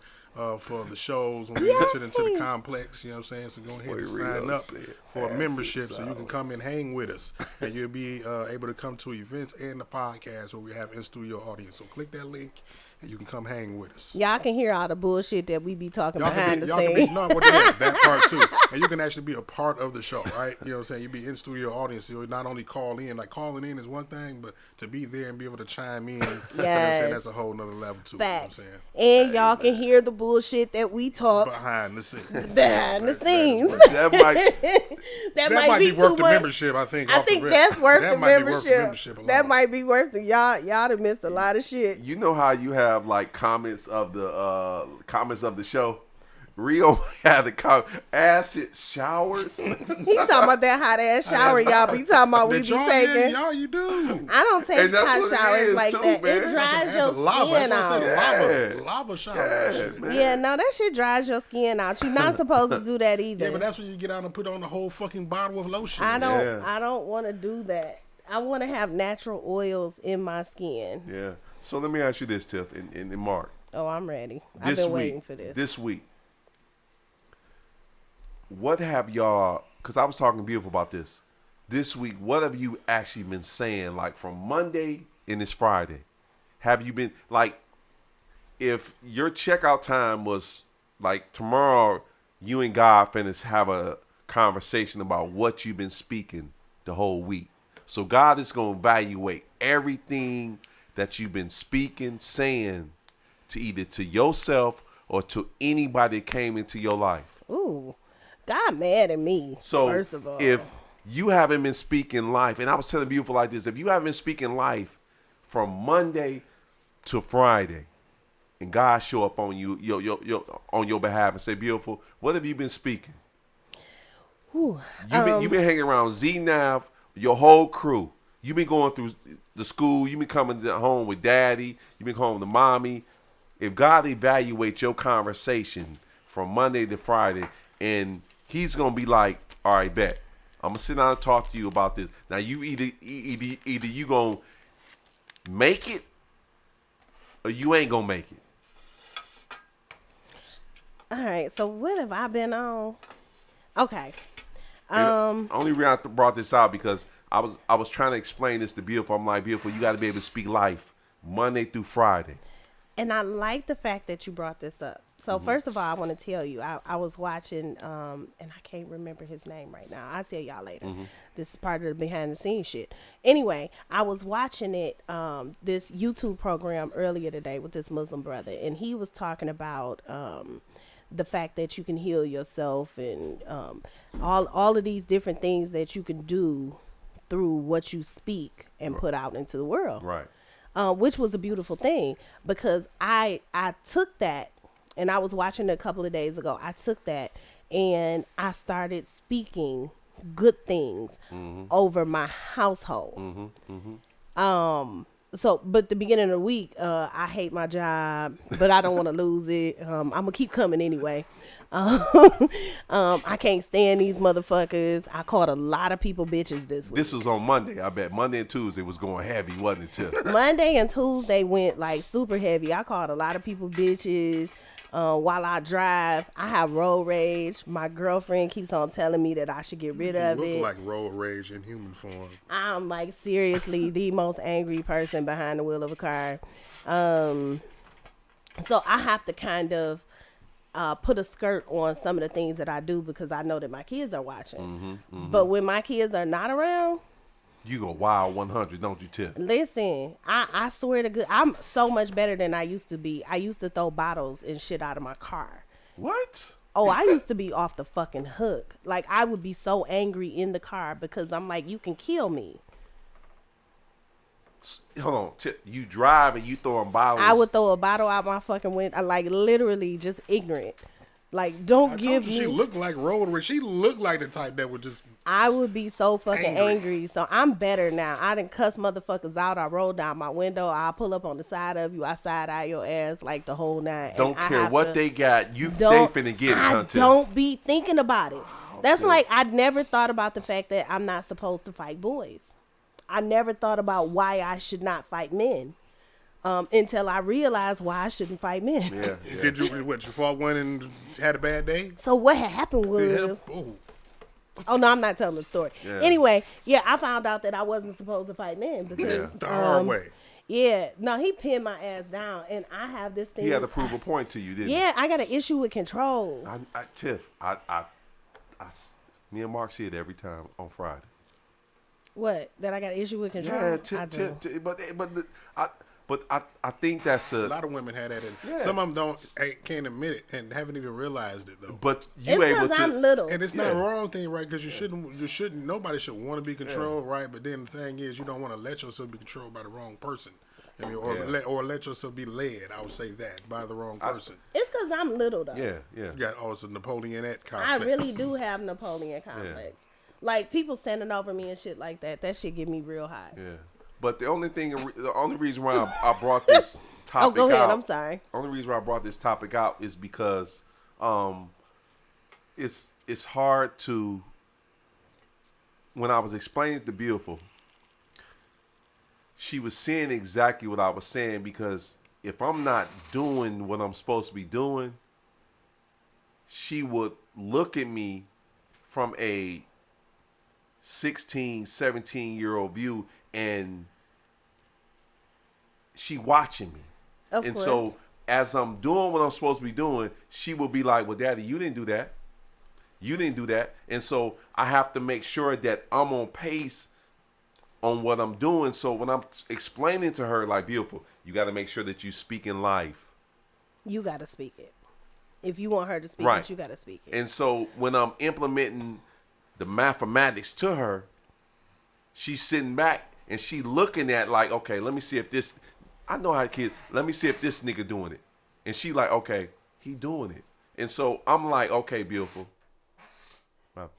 for the shows when we enter into the complex. You know what I'm saying? So go ahead and sign up for a membership so you can come and hang with us, and you'll be able to come to events and the podcast where we have in-studio audience. So click that link and you can come hang with us.
Y'all can hear all the bullshit that we be talking behind the
Y'all can
scenes.
be, no, well, yeah, that part too. And you can actually be a part of the show, right? You know what I'm saying? You be in studio audience. You'll not only call in, like calling in is one thing, but to be there and be able to chime in, you know what I'm saying? That's a whole nother level too.
Facts.
You know what I'm saying?
And y'all can hear the bullshit that we talk
Behind the scenes.
behind the scenes.
that might
that
might be
too
worth the
much.
membership, I think.
I
off the
think
rip.
that's worth
That
the
might be worth the
membership.
alone.
That might be worth it. Y'all done missed a lot of shit.
you know how you have like comments of the show. Rio had the acid showers.
He talking about that hot ass shower y'all be talking about we
That
be
y'all,
taking.
yeah, y'all, you do.
I don't take
And that's
hot
what it
showers
is,
like
too,
that.
man.
It dries
That's
your
lava.
skin
That's what I
out.
said.
Yeah.
Lava shower. That shit.
man.
Yeah, no, that shit dries your skin out. You're not supposed to do that either.
Yeah, but that's when you get out and put on the whole fucking bottle of lotion.
I don't.
Yeah.
I don't want to do that. I want to have natural oils in my skin.
Yeah. So let me ask you this, Tiff, and Mark.
Oh, I'm ready. I've
This
been
week,
waiting for this.
This week, what have y'all? Because I was talking beautiful about this. This week, what have you actually been saying? Like from Monday and it's Friday, have you been like? If your checkout time was like tomorrow, you and God finna have a conversation about what you've been speaking the whole week. So God is gonna evaluate everything that you've been speaking, saying, to either to yourself or to anybody that came into your life.
Ooh, God mad at me.
So
first of all,
if you haven't been speaking life, and I was telling Beautiful like this, if you haven't been speaking life from Monday to Friday, and God show up on you, on your behalf and say, Beautiful, what have you been speaking? You've been hanging around Z-Nav, your whole crew. You've been going through the school. You've been coming home with daddy. You've been home with mommy. If God evaluates your conversation from Monday to Friday, and he's going to be like, all right, bet. I'm going to sit down and talk to you about this. Now, you either you going to make it or you ain't going to make it.
all right. So what have I been on? Okay.
And only reason I brought this out because I was trying to explain this to Beautiful. I'm like, Beautiful, you got to be able to speak life Monday through Friday.
And I like the fact that you brought this up. So first of all, I want to tell you, I was watching, and I can't remember his name right now. I'll tell y'all later. This is part of the behind the scenes shit. Anyway, I was watching it, this YouTube program earlier today with this Muslim brother, and he was talking about the fact that you can heal yourself and all of these different things that you can do through what you speak and put out into the world.
Right.
Which was a beautiful thing because I took that, and I was watching it a couple of days ago. I took that and I started speaking good things over my household. So, but the beginning of the week, I hate my job, but I don't want to lose it. I'm gonna keep coming anyway. I can't stand these motherfuckers. I called a lot of people bitches this week.
This was on Monday. I bet Monday and Tuesday was going heavy, wasn't it, Tiff?
Monday and Tuesday went like super heavy. I called a lot of people bitches. While I drive, I have road rage. My girlfriend keeps on telling me that I should get rid of
Look
it.
like road rage in human form.
I'm like seriously the most angry person behind the wheel of a car. So I have to kind of put a skirt on some of the things that I do because I know that my kids are watching. But when my kids are not around,
You go wild 100, don't you, Tiff?
listen, I swear to God, I'm so much better than I used to be. I used to throw bottles and shit out of my car.
What?
Oh, I used to be off the fucking hook. Like, I would be so angry in the car because I'm like, you can kill me.
Hold on, you drive and you throwing bottles.
I would throw a bottle out my fucking window. Like, literally just ignorant. Like, don't give me.
She looked like road rage. She looked like the type that would just.
I would be so fucking angry. So I'm better now. I done cuss motherfuckers out. I roll down my window. I pull up on the side of you. I side eye your ass like the whole nine.
Don't care what they got. They finna get it.
I don't be thinking about it. That's like, I never thought about the fact that I'm not supposed to fight boys. I never thought about why I should not fight men. Until I realized why I shouldn't fight men.
Yeah.
Did you fought one and had a bad day?
So what had happened was, oh no, I'm not telling the story.
Yeah.
Anyway, yeah, I found out that I wasn't supposed to fight men because
the hard way.
Yeah, no, he pinned my ass down, and I have this thing.
He had to prove a point to you, didn't he?
Yeah, I got an issue with control.
Tiff, me and Mark see it every time on Friday.
What? That I got an issue with control?
Yeah, but I think that's
a lot of women had that. Some of them can't admit it and haven't even realized it though.
But you
it's
able to.
I'm little,
and it's not a wrong thing, right? Because you shouldn't. Nobody should want to be controlled, right? But then the thing is, you don't want to let yourself be controlled by the wrong person. I mean, or let yourself be led. I would say that by the wrong person.
It's because I'm little though.
Yeah.
You got also Napoleonette complex.
I really do have Napoleon complex. Yeah. Like people standing over me and shit like that. That shit get me real high.
Yeah. But the only reason why I brought this topic out.
Oh, go ahead. I'm sorry.
The only reason why I brought this topic out is because it's hard to. When I was explaining to Beautiful, she was saying exactly what I was saying, because if I'm not doing what I'm supposed to be doing, she would look at me from a 16, 17-year-old view, and she watching me.
Of
and
course.
So as I'm doing what I'm supposed to be doing, she will be like, well, Daddy, you didn't do that. You didn't do that. And so I have to make sure that I'm on pace on what I'm doing. So when I'm explaining to her, like, Beautiful, you got to make sure that you speak in life.
You got to speak it. If you want her to speak it, you got to speak it.
And so when I'm implementing the mathematics to her, she's sitting back and she looking at like, okay, let me see if this, I know how kids, let me see if this nigga doing it. And she like, okay, he doing it. And so I'm like, okay, Beautiful. Wow.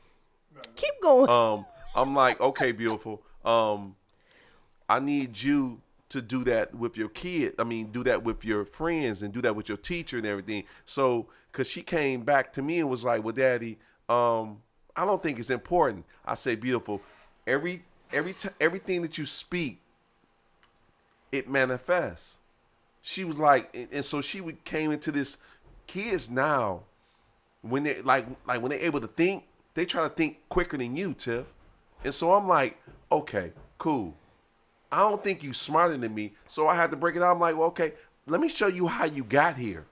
Keep going.
I'm like, okay, Beautiful. I need you to do that with your kid. I mean, do that with your friends and do that with your teacher and everything. So, cause she came back to me and was like, well, Daddy, I don't think it's important. I say, Beautiful, everything that you speak, it manifests. She was like, and so she came into this. Kids now, when they like when they're able to think, they try to think quicker than you, Tiff. And so I'm like, okay, cool. I don't think you smarter than me. So I had to break it out. I'm like, well, okay, let me show you how you got here.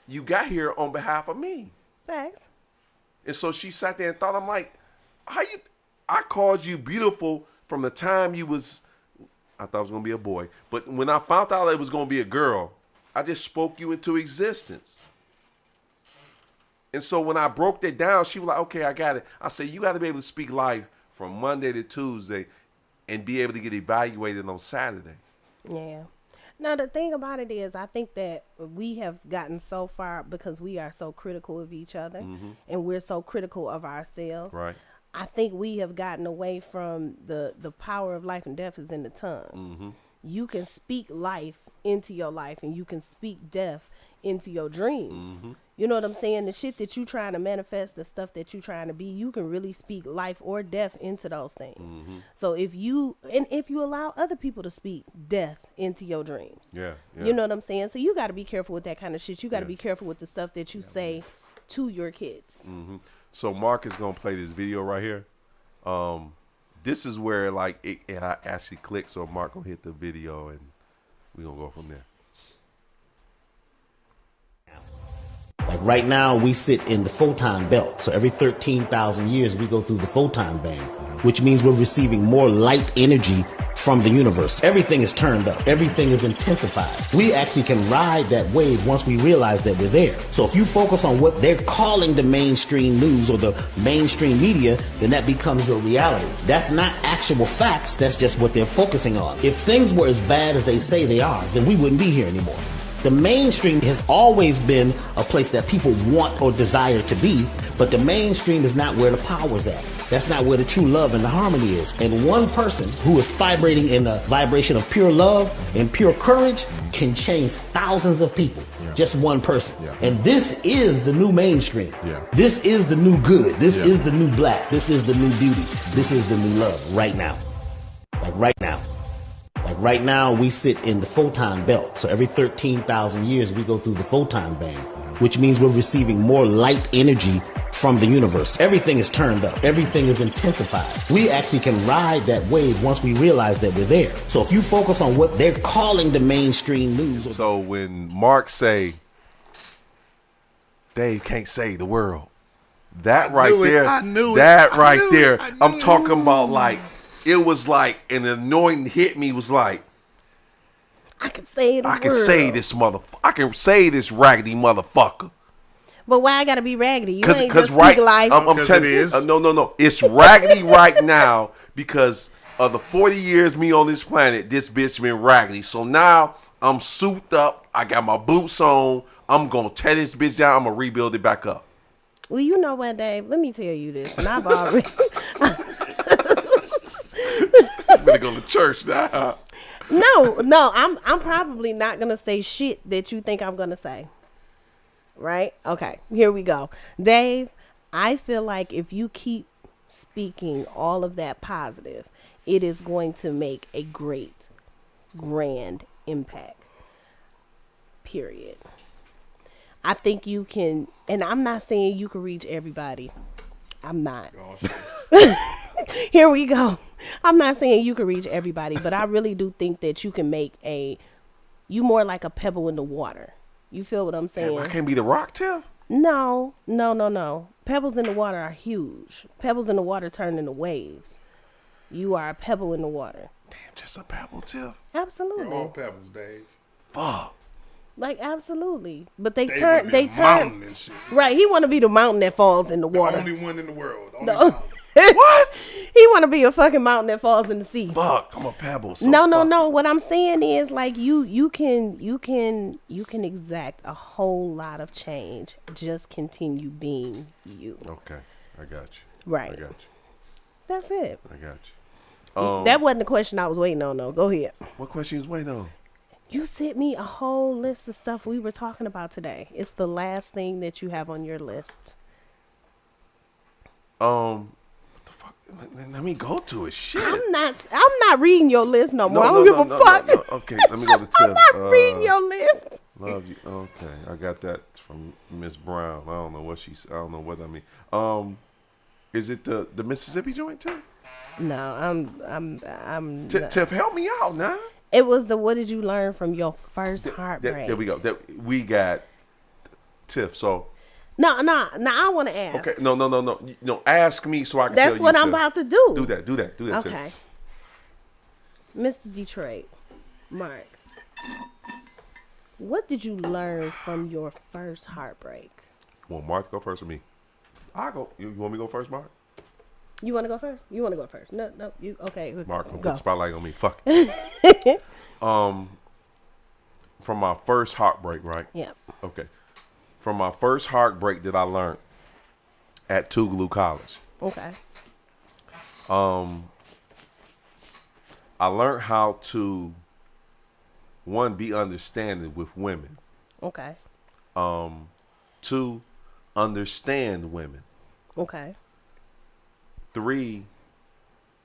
You got here on behalf of me.
Thanks.
And so she sat there and thought, I'm like, I called you Beautiful from the time you was, I thought it was going to be a boy. But when I found out it was going to be a girl, I just spoke you into existence. And so when I broke that down, she was like, okay, I got it. I said, you got to be able to speak life from Monday to Tuesday and be able to get evaluated on Saturday.
Yeah. Now, the thing about it is, I think that we have gotten so far because we are so critical of each other and we're so critical of ourselves.
Right.
I think we have gotten away from the power of life and death is in the tongue. You can speak life into your life and you can speak death into your dreams. You know what I'm saying? The shit that you trying to manifest, the stuff that you trying to be, you can really speak life or death into those things. So if you allow other people to speak death into your dreams, you know what I'm saying? So you got to be careful with that kind of shit. You got to be careful with the stuff that you say to your kids.
So Mark is gonna play this video right here. This is where like it actually clicks. So Mark will hit the video and we're gonna go from there.
Like right now, we sit in the photon belt. So every 13,000 years, we go through the photon band, which means we're receiving more light energy from the universe. Everything is turned up. Everything is intensified. We actually can ride that wave once we realize that we're there. So if you focus on what they're calling the mainstream news or the mainstream media, then that becomes your reality. That's not actual facts. That's just what they're focusing on. If things were as bad as they say they are, then we wouldn't be here anymore. The mainstream has always been a place that people want or desire to be, but the mainstream is not where the power's at. That's not where the true love and the harmony is. And one person who is vibrating in the vibration of pure love and pure courage can change thousands of people. Yeah. Just one person. Yeah. And this is the new mainstream. Yeah. This is the new good. This is the new black. This is the new beauty. This is the new love right now. Like right now. Like right now, we sit in the photon belt. So every 13,000 years, we go through the photon band, which means we're receiving more light energy from the universe. Everything is turned up. Everything is intensified. We actually can ride that wave once we realize that we're there. So if you focus on what they're calling the mainstream news.
So when Mark say, Dave can't save the world, that right there, I'm talking about like, it was like an anointing hit me, was like,
I can say
I can say this motherfucker. I can say this raggedy motherfucker.
But why I gotta be raggedy? You ain't just
right,
speak life.
I'm telling you, no. It's raggedy right now because of the 40 years me on this planet, this bitch been raggedy. So now I'm souped up. I got my boots on. I'm going to tear this bitch down. I'm going to rebuild it back up.
Well, you know what, Dave? Let me tell you this. And I've already...
I'm going to go to church now.
No, I'm probably not gonna say shit that you think I'm gonna say. Right? Okay, here we go. Dave, I feel like if you keep speaking all of that positive, it is going to make a great, grand impact. Period. I think you can, and I'm not saying you can reach everybody. I'm not. Here we go. I'm not saying you can reach everybody, but I really do think that you can make you more like a pebble in the water. You feel what I'm saying?
I can't be the Rock, Tiff?
No. Pebbles in the water are huge. Pebbles in the water turn into waves. You are a pebble in the water.
Damn, just a pebble, Tiff?
Absolutely.
We're all pebbles, Dave.
Fuck.
Like, absolutely. But they
Dave
turn.
They turn. And shit.
Right. He want to be the mountain that falls in the water.
The only one in the world.
What?
He want to be a fucking mountain that falls in the sea.
Fuck, I'm a pebble. So
No. What I'm saying is, like, you can exact a whole lot of change. Just continue being you.
Okay, I got you.
Right.
I got you.
That's it.
I got you.
That wasn't the question I was waiting on, though. Go ahead.
What question you was waiting on?
You sent me a whole list of stuff we were talking about today. It's the last thing that you have on your list.
Let me go to it. Shit.
I'm not reading your list no more. I don't give a fuck.
No. Okay, let me go to Tiff.
I'm not reading your list.
Love you. Okay, I got that from Miss Brown. I don't know what I don't know what I mean. Is it the Mississippi joint too?
No, I'm.
Tiff, help me out now.
It was the what did you learn from your first heartbreak?
There we go. We got Tiff. So.
No. I want to ask.
Okay. No. Ask me so I can.
That's
tell
what
you
I'm about to do.
Do that.
Okay. Mr. Detroit, Mark, what did you learn from your first heartbreak?
Want Mark to go first or me? I'll go. You want me to go first, Mark?
You want to go first? You want to go first? No. You okay?
Mark, put
go.
the spotlight on me. Fuck. From my first heartbreak, right?
Yeah.
Okay. From my first heartbreak that I learned at Tougaloo College.
Okay.
I learned how to, one, be understanding with women.
Okay.
Two, understand women.
Okay.
Three,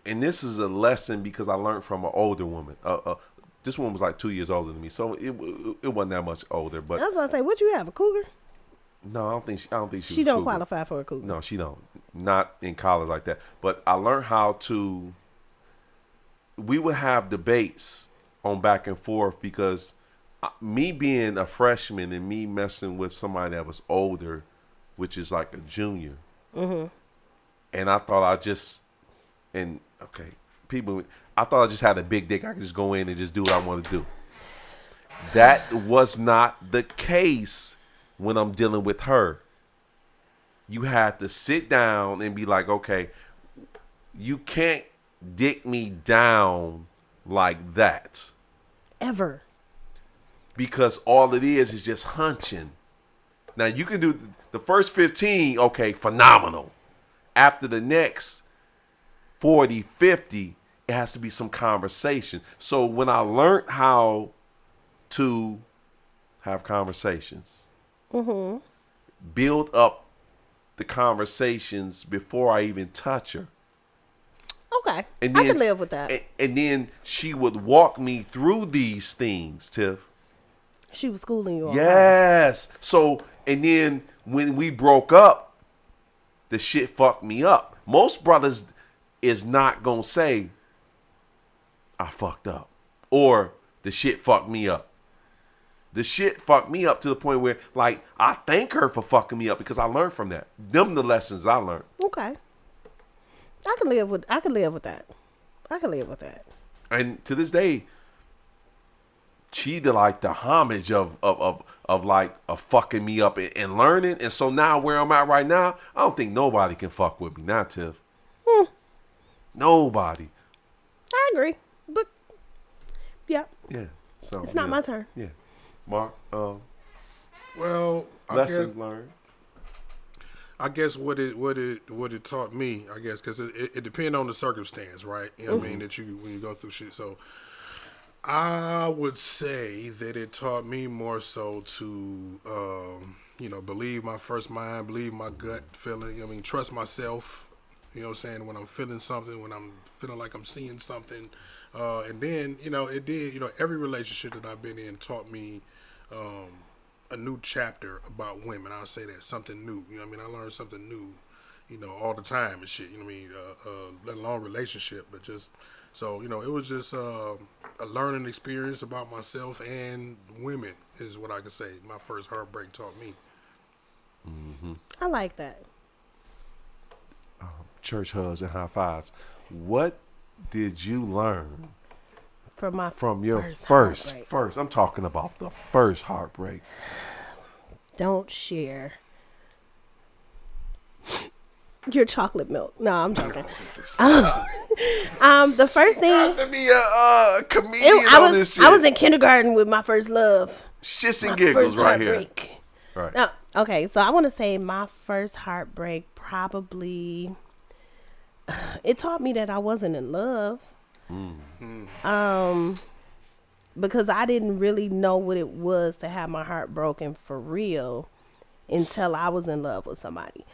and this is a lesson because I learned from an older woman. This one was like 2 years older than me, so it wasn't that much older. But
I was about to say, what you have, a cougar?
No, I don't think she.
She don't qualify for a cougar.
No, she don't. Not in college like that. But I learned how to. We would have debates on back and forth because me being a freshman and me messing with somebody that was older, which is like a junior. Mm-hmm. And I thought people. I thought I just had a big dick. I could just go in and just do what I want to do. That was not the case when I'm dealing with her. You had to sit down and be like, okay, you can't dick me down like that.
Ever.
Because all it is just hunching. Now, you can do the first 15, okay, phenomenal. After the next 40, 50, it has to be some conversation. So when I learned how to have conversations, build up the conversations before I even touch her.
Okay.
And
I
then,
can live with that.
And then she would walk me through these things, Tiff.
She was schooling you on
Yes. So, and then when we broke up, the shit fucked me up. Most brothers is not going to say, I fucked up. Or the shit fucked me up. The shit fucked me up to the point where, like, I thank her for fucking me up because I learned from that. Them the lessons I learned.
Okay. I can live with that. I can live with that.
And to this day, she did like the homage of fucking me up and learning. And so now where I'm at right now, I don't think nobody can fuck with me now, Tiff. Nobody.
I agree. But yeah.
Yeah. So
It's not my turn.
Yeah. Mark,
Well,
lessons learned.
I guess what it taught me, I guess, because it depends on the circumstance, right? You know what I mean, that when you go through shit. So I would say that it taught me more so to, believe my first mind, believe my gut feeling. I mean, trust myself. You know what I'm saying? When I'm feeling something, when I'm feeling like I'm seeing something, and then it did. Every relationship that I've been in taught me a new chapter about women. I'll say that, something new. You know what I mean? I learned something new, all the time and shit. You know what I mean? Let alone relationship, but just so it was just a learning experience about myself and women is what I could say. My first heartbreak taught me.
I like that.
Church hugs and high fives. What did you learn
From
your
heartbreak.
first? I'm talking about the first heartbreak.
Don't share your chocolate milk. No, I'm joking. The first thing
To be a comedian on this shit.
I was in kindergarten with my first love.
Shits and
My
giggles
first
right here.
heartbreak.
Right.
No, okay, so I want to say my first heartbreak probably it taught me that I wasn't in love. Because I didn't really know what it was to have my heart broken for real until I was in love with somebody.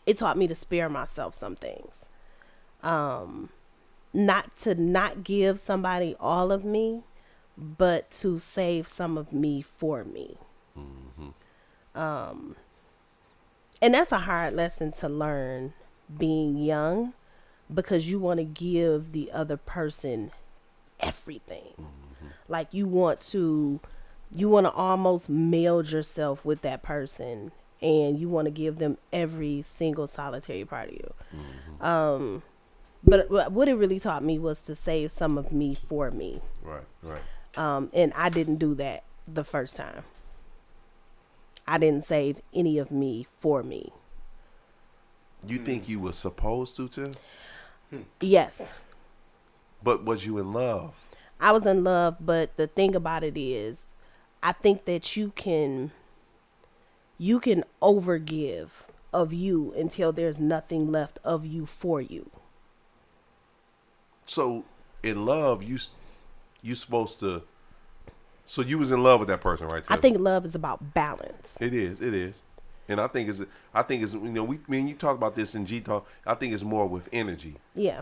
It taught me to spare myself some things. Not to not give somebody all of me, but to save some of me for me. And that's a hard lesson to learn being young, because you want to give the other person everything. Like you want to almost meld yourself with that person, and you want to give them every single solitary part of you. But what it really taught me was to save some of me for me.
Right.
And I didn't do that the first time. I didn't save any of me for me.
You think you were supposed to, Tim?
Yes,
But was you in love?
I was in love, but the thing about it is, I think that you can overgive of you until there's nothing left of you for you.
So in love, you supposed to. So you was in love with that person, right?
I
Tim?
think love is about balance.
It is, and I think it's when you talk about this in G Talk, I think it's more with energy.
Yeah.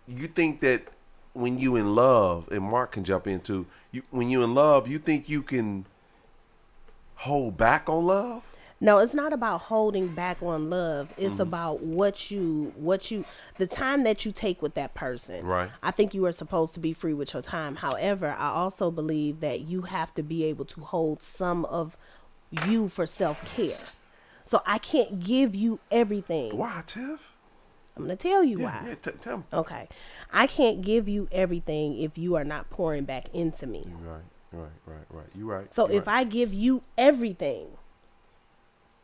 You think that when you in love, and Mark can jump into when you in love, you think you can hold back on love?
No, it's not about holding back on love. It's about the time that you take with that person.
Right.
I think you are supposed to be free with your time. However, I also believe that you have to be able to hold some of you for self-care. So I can't give you everything.
Why, Tiff?
I'm going to tell you why.
Yeah, tell me.
Okay. I can't give you everything if you are not pouring back into me.
Right. You right.
So
you
if
right.
I give you everything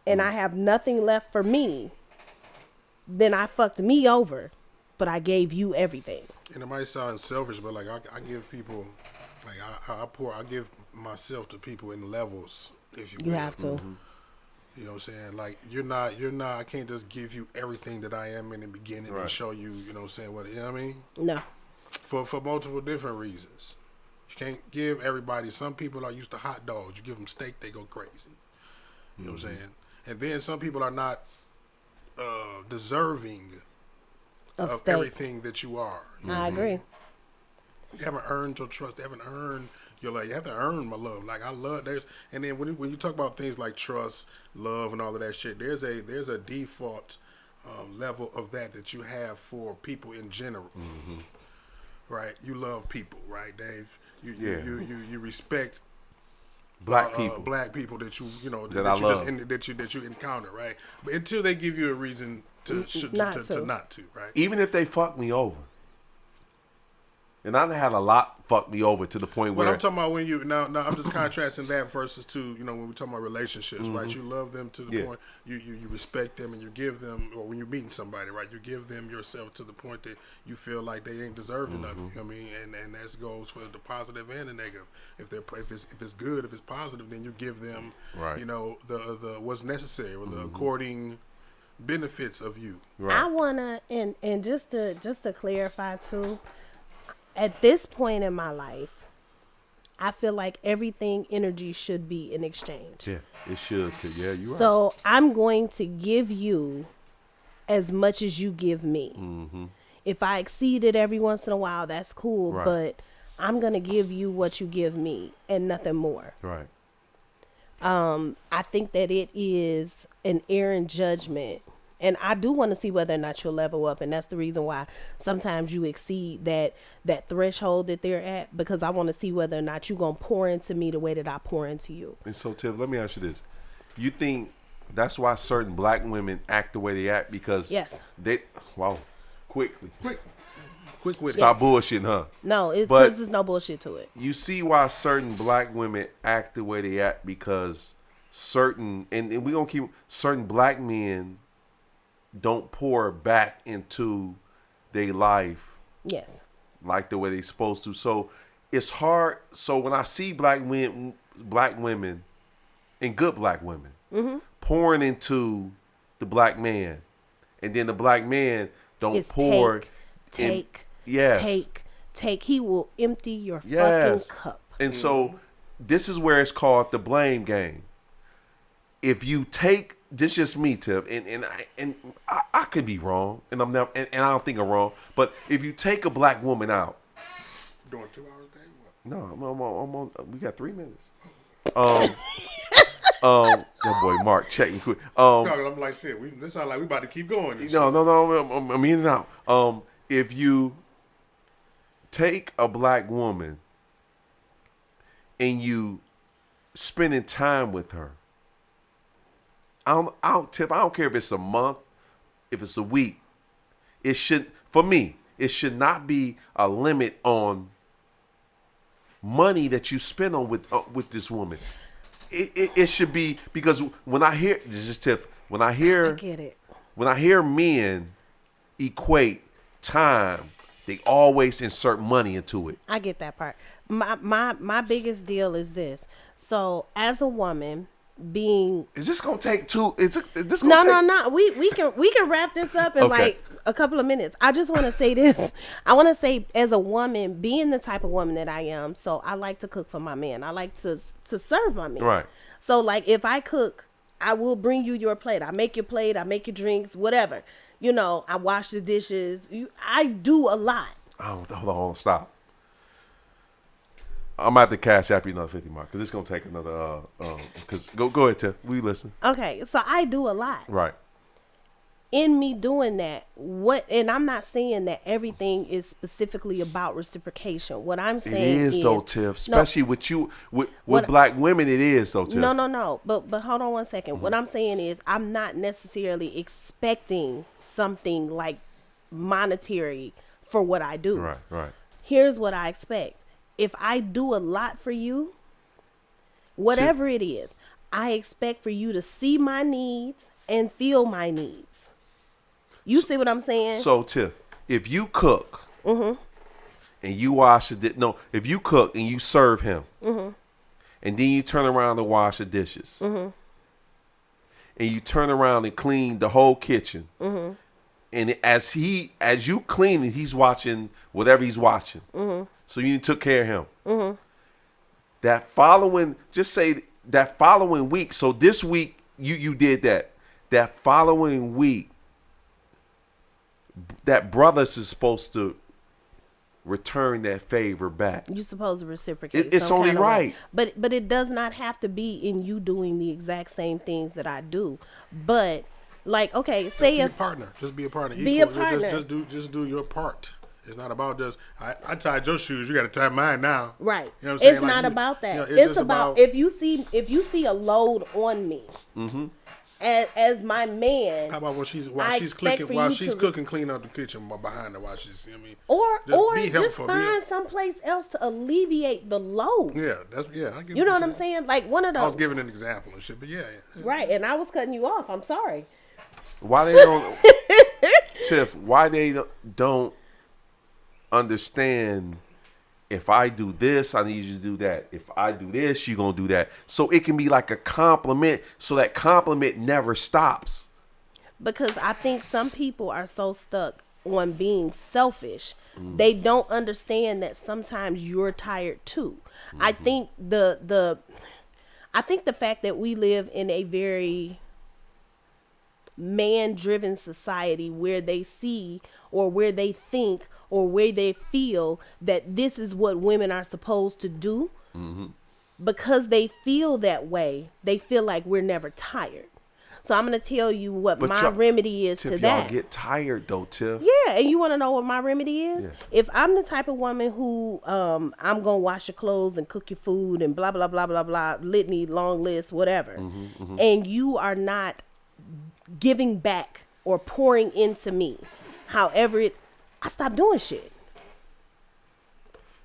and I have nothing left for me, then I fucked me over, but I gave you everything.
And it might sound selfish, but like I give people, like I give myself to people in levels, if you will.
You have to.
You know what I'm saying? Like you're not. I can't just give you everything that I am in the beginning and
Right.
show you. You know what I'm saying? What you know what I mean?
No.
For multiple different reasons. You can't give everybody. Some people are used to hot dogs. You give them steak, they go crazy. You know what I'm saying? And then some people are not deserving
Of
of
steak.
everything that you are. You know
I
what mean?
agree.
You haven't earned your trust. You haven't earned your love. You have to earn my love. Like I love there's, and then when you talk about things like trust, love, and all of that shit, there's a default level of that you have for people in general. Right? You love people, right, Dave? You respect
Black people.
black people that you know
That I
you
love.
that you encounter, right? But until they give you a reason to
Not
not to, right?
Even if they fuck me over. And I've had a lot fuck me over to the point
But
where
I'm talking about when you now I'm just contrasting that versus to when we're talking about relationships, right? You love them to the
Yeah.
point you respect them and you give them, or when you're meeting somebody, right? You give them yourself to the point that you feel like they ain't deserving of you. You know what I mean, and that goes for the positive and the negative. If it's good, if it's positive, then you give them,
Right.
the what's necessary or the according benefits of you.
Right.
I wanna and just to clarify too, at this point in my life, I feel like everything energy should be in exchange.
Yeah, it should too. Yeah, you right.
So I'm going to give you as much as you give me. If I exceed it every once in a while, that's cool.
Right.
But I'm gonna give you what you give me and nothing more.
Right.
I think that it is an errant judgment. And I do want to see whether or not you'll level up. And that's the reason why sometimes you exceed that threshold that they're at, because I want to see whether or not you're going to pour into me the way that I pour into you.
And so, Tiff, let me ask you this. You think that's why certain black women act the way they act because
Yes.
they, quickly.
Quick with
Stop
Yes.
bullshitting, huh?
No, it's
But-
because there's no bullshit to it.
You see why certain black women act the way they act because certain, and we're going to keep, certain black men don't pour back into their life
Yes.
like the way they're supposed to. So it's hard. So when I see black women and good black women pouring into the black man, and then the black man don't
It's
pour.
take,
Yes.
take. He will empty your
Yes.
fucking cup.
And so this is where it's called the blame game. If you take, this is just me, Tiff, and I could be wrong, and I'm never, and I don't think I'm wrong. But if you take a black woman out,
doing 2 hours a day. What?
no, I'm on. We got 3 minutes. That boy Mark checking quick.
No, I'm like shit. This sound like we about to keep going. and
No, I'm in and out. If you take a black woman and you spending time with her, I don't care if it's a month, if it's a week. It should, for me, it should not be a limit on money that you spend on with this woman. It should be, because when I hear, this is Tiff, when I
I
hear
get it.
men equate time, they always insert money into it.
I get that part. My biggest deal is this. So as a woman, being
Is this gonna take two? Is this gonna
no. We can wrap this up in
Okay.
like a couple of minutes. I just want to say this. I want to say, as a woman, being the type of woman that I am, so I like to cook for my man. I like to serve my man.
Right.
So like, if I cook, I will bring you your plate. I make your plate. I make your drinks. Whatever. I wash the dishes. I do a lot.
Oh, hold on, stop. I'm at the cash app you another 50 mark because it's gonna take another. Because go ahead, Tiff. We listen.
Okay, so I do a lot.
Right.
in me doing that, and I'm not saying that everything is specifically about reciprocation. What I'm
It
saying
is though, Tiff.
No,
Especially with
What-
black women, it is though, Tiff.
no. But hold on one second.
Mm-hmm.
What I'm saying is I'm not necessarily expecting something like monetary for what I do.
Right.
Here's what I expect. If I do a lot for you, whatever it is, I expect for you to see my needs and feel my needs. You see what I'm saying?
So, Tiff, if you cook and you wash the if you cook and you serve him, and then you turn around and wash the dishes, and you turn around and clean the whole kitchen, and as you clean it, he's watching whatever he's watching. So you took care of him. That following week. So this week you did that. That following week, that brothers is supposed to return that favor back.
You're supposed to reciprocate.
It's
some
only
kind of way.
right.
But it does not have to be in you doing the exact same things that I do. But like, okay, say
Be a
if
partner. Just be a partner.
Be a
Equal.
partner.
Just do your part. It's not about just I tied your shoes. You got to tie mine now.
right,
You know what I'm saying?
it's
Like,
not
you-
about that.
you know,
it's
just
about if you see a load on me, as my man,
How about
I
she's
expect
clicking
for
while
you
she's
to-
cooking, clean up the kitchen behind her while she's. You know what I mean,
or
be
just
helpful.
find someplace else to alleviate the load.
I get
You know what
you're
I'm saying? Like one of
I was
those,
giving an example and shit, but yeah.
right? And I was cutting you off. I'm sorry.
Why they don't, Tiff? Why they don't understand? If I do this, I need you to do that. If I do this, you're gonna do that. So it can be like a compliment. So that compliment never stops.
Because I think some people are so stuck on being selfish, they don't understand that sometimes you're tired too. I think the fact that we live in a very man-driven society where they see or where they think or where they feel that this is what women are supposed to do, because they feel that way, they feel like we're never tired. So I'm going to tell you what
But
my
y'all-
remedy is
Tiff,
to
y'all
that.
get tired though, Tiff.
Yeah, and you want to know what my remedy is?
Yeah.
If I'm the type of woman who I'm going to wash your clothes and cook your food and blah, blah, blah, blah, blah, litany, long list, whatever, and you are not giving back or pouring into me, however I stop doing shit.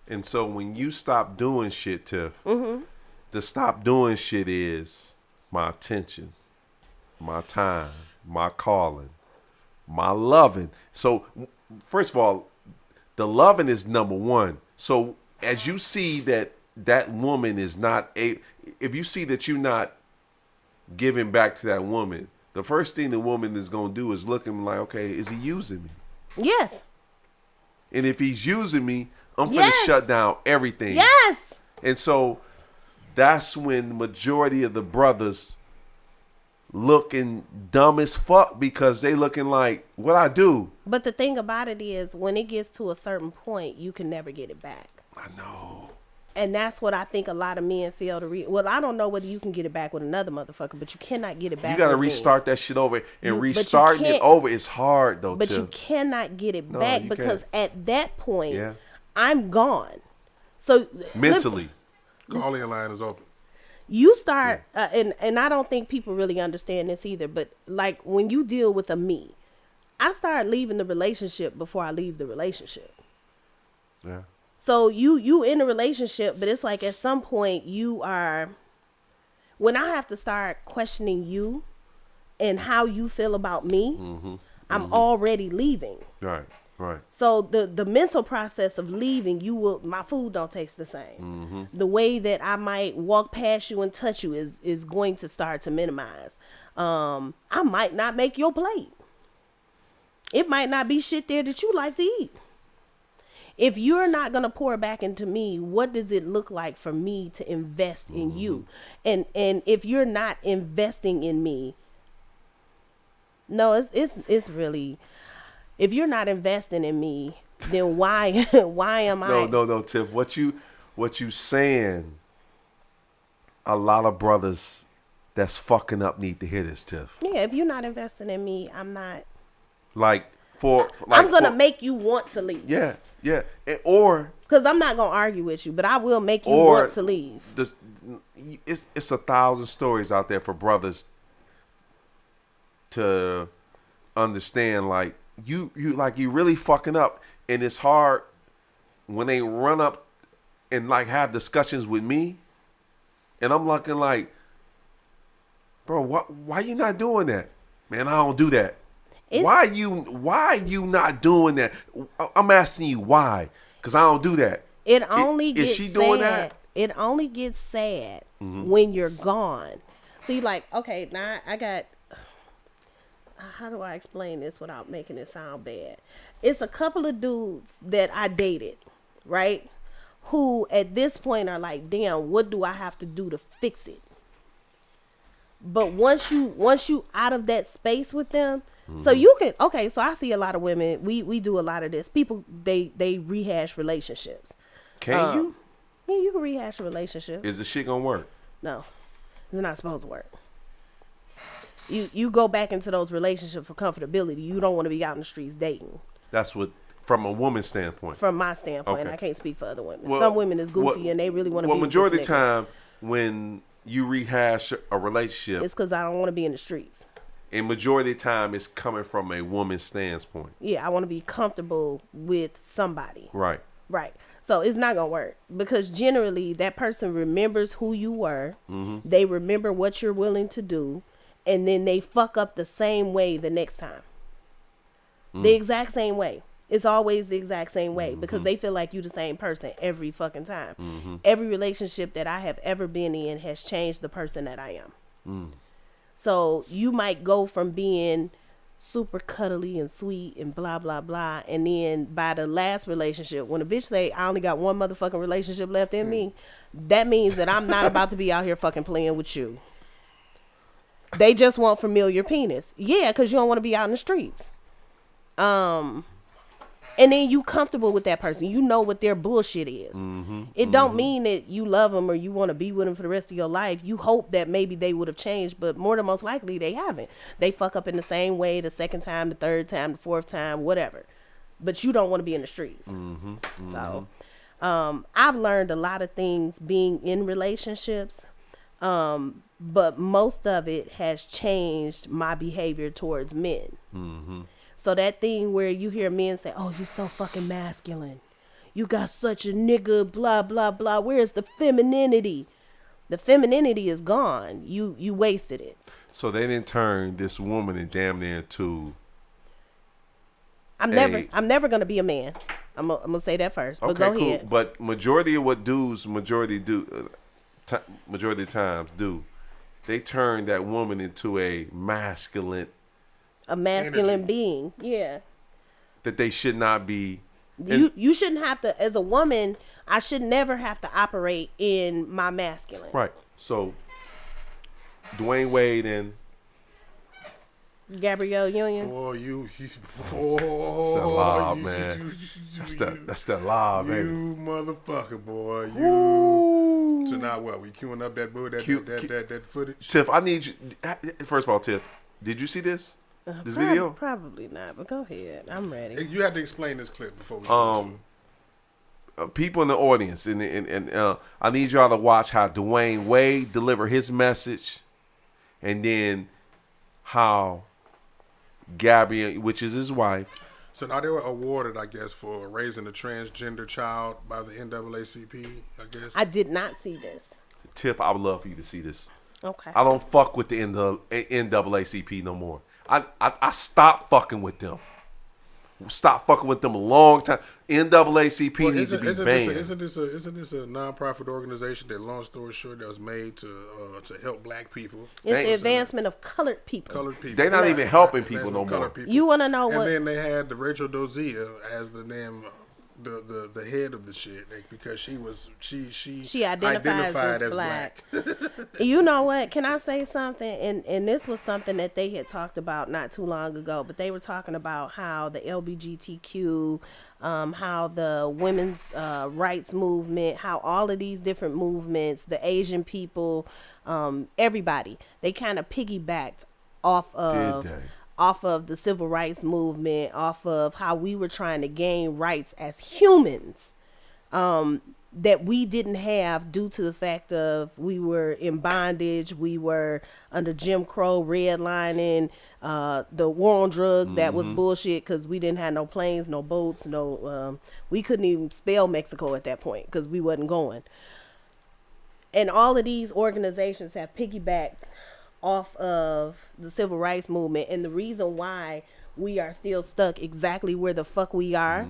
And so when you stop doing shit, Tiff, the stop doing shit is my attention, my time, my calling, my loving. So first of all, the loving is number one. So as you see that woman is not if you see that you're not giving back to that woman, the first thing the woman is going to do is look at me like, okay, is he using me?
Yes.
And if he's using me, I'm going
Yes.
to shut down everything.
Yes.
And so that's when the majority of the brothers looking dumb as fuck because they looking like, what I do?
But the thing about it is, when it gets to a certain point, you can never get it back.
I know.
And that's what I think a lot of men fail to read. Well, I don't know whether you can get it back with another motherfucker, but you cannot get it back.
You got to
with me.
restart that shit over. And
But you
restarting it
can't-
over is hard, though,
But
Tiff.
you cannot get it
No,
back
you
because
can't.
at that point,
Yeah.
I'm gone. So
Mentally.
Call in line is open.
you start, and I don't think people really understand this either. But like when you deal with a me, I start leaving the relationship before I leave the relationship.
Yeah.
So you in a relationship, but it's like at some point you are, when I have to start questioning you and how you feel about me, I'm already leaving.
Right. Right.
So the mental process of leaving, my food don't taste the same. The way that I might walk past you and touch you is going to start to minimize. I might not make your plate. It might not be shit there that you like to eat. If you're not going to pour back into me, what does it look like for me to invest in you? And if you're not investing in me, no, it's really, if you're not investing in me, then why am I?
No, Tiff. What you saying, a lot of brothers that's fucking up need to hear this, Tiff.
Yeah, if you're not investing in me, I'm not
Like
I'm gonna make you want to leave.
Yeah. Or
Because I'm not gonna argue with you, but I will make you
or
want to leave.
it's 1,000 stories out there for brothers to understand. Like you really fucking up, and it's hard when they run up and like have discussions with me, and I'm looking like, bro, why you not doing that, man? I don't do that. Why you not doing that? I'm asking you why, because I don't do that.
It only
Is
gets
she
sad.
doing that?
It only gets sad
Mm-hmm.
when you're gone. See, like, okay, now I got. How do I explain this without making it sound bad? It's a couple of dudes that I dated, right? Who at this point are like, damn, what do I have to do to fix it? But once you out of that space with them, so you can, okay, so I see a lot of women, we do a lot of this. People, they rehash relationships.
Can you?
Yeah, you can rehash a relationship.
Is the shit gonna work?
No, it's not supposed to work. You go back into those relationships for comfortability. You don't want to be out in the streets dating.
That's what, from a woman's standpoint.
From my standpoint,
Okay.
I can't speak for other women.
Well,
Some women is goofy and they really want to be.
Well, majority of
with
the
this nigga.
time when you rehash a relationship,
It's because I don't want to be in the streets.
and majority of the time it's coming from a woman's standpoint.
Yeah, I want to be comfortable with somebody.
Right.
Right. So it's not gonna work because generally that person remembers who you were.
Mm-hmm.
They remember what you're willing to do, and then they fuck up the same way the next time. The exact same way. It's always the exact same way because they feel like you the same person every fucking time. Every relationship that I have ever been in has changed the person that I am. So you might go from being super cuddly and sweet and blah blah blah, and then by the last relationship, when a bitch say I only got one motherfucking relationship left in me, that means that I'm not about to be out here fucking playing with you. They just want familiar penis. Yeah, because you don't want to be out in the streets. And then you comfortable with that person. You know what their bullshit is. It don't mean that you love them or you want to be with them for the rest of your life. You hope that maybe they would have changed, but more than most likely they haven't. They fuck up in the same way the second time, the third time, the fourth time, whatever. But you don't want to be in the streets. So I've learned a lot of things being in relationships. But most of it has changed my behavior towards men. So that thing where you hear men say, oh, you so fucking masculine. You got such a nigga, blah, blah, blah. Where's the femininity? The femininity is gone. You wasted it.
So they didn't turn this woman and damn near into.
I'm never going to be a man. I'm going to say that first. But go ahead.
But majority of what dudes, majority of times do, they turn that woman into a masculine.
A masculine
energy.
being. Yeah.
That they should not be.
You shouldn't have to, as a woman, I should never have to operate in my masculine.
Right. So, Dwayne Wade and
Gabrielle Union.
Boy,
that's that lob, man. That's that lob,
You
man.
motherfucker, boy. You. So now what? We queuing up that that footage?
Tiff, I need you. First of all, Tiff, did you see this video?
Probably not, but go ahead. I'm ready.
You have to explain this clip before we go
People in the audience, and I need y'all to watch how Dwayne Wade delivered his message, and then how Gabby, which is his wife.
So now they were awarded, I guess, for raising a transgender child by the NAACP, I guess.
I did not see this.
Tiff, I would love for you to see this.
Okay.
I don't fuck with the NAACP no more. I stopped fucking with them. Stopped fucking with them a long time. NAACP needs to be banned.
Isn't this a nonprofit organization that, long story short, that was made to help black people?
It's the advancement of colored people.
Colored people.
They're not even helping people no more.
Colored people.
You want to know
And
what?
then they had the Rachel Dozier as the name, the head of the shit, because she
identifies as black. You know what? Can I say something? And this was something that they had talked about not too long ago, but they were talking about how the LGBTQ, how the women's rights movement, how all of these different movements, the Asian people, everybody, they kind of piggybacked off of off of the civil rights movement, off of how we were trying to gain rights as humans, that we didn't have due to the fact of we were in bondage, we were under Jim Crow, redlining, the war on drugs, that was bullshit because we didn't have no planes, no boats, we couldn't even spell Mexico at that point because we wasn't going. And all of these organizations have piggybacked off of the civil rights movement, and the reason why we are still stuck exactly where the fuck we are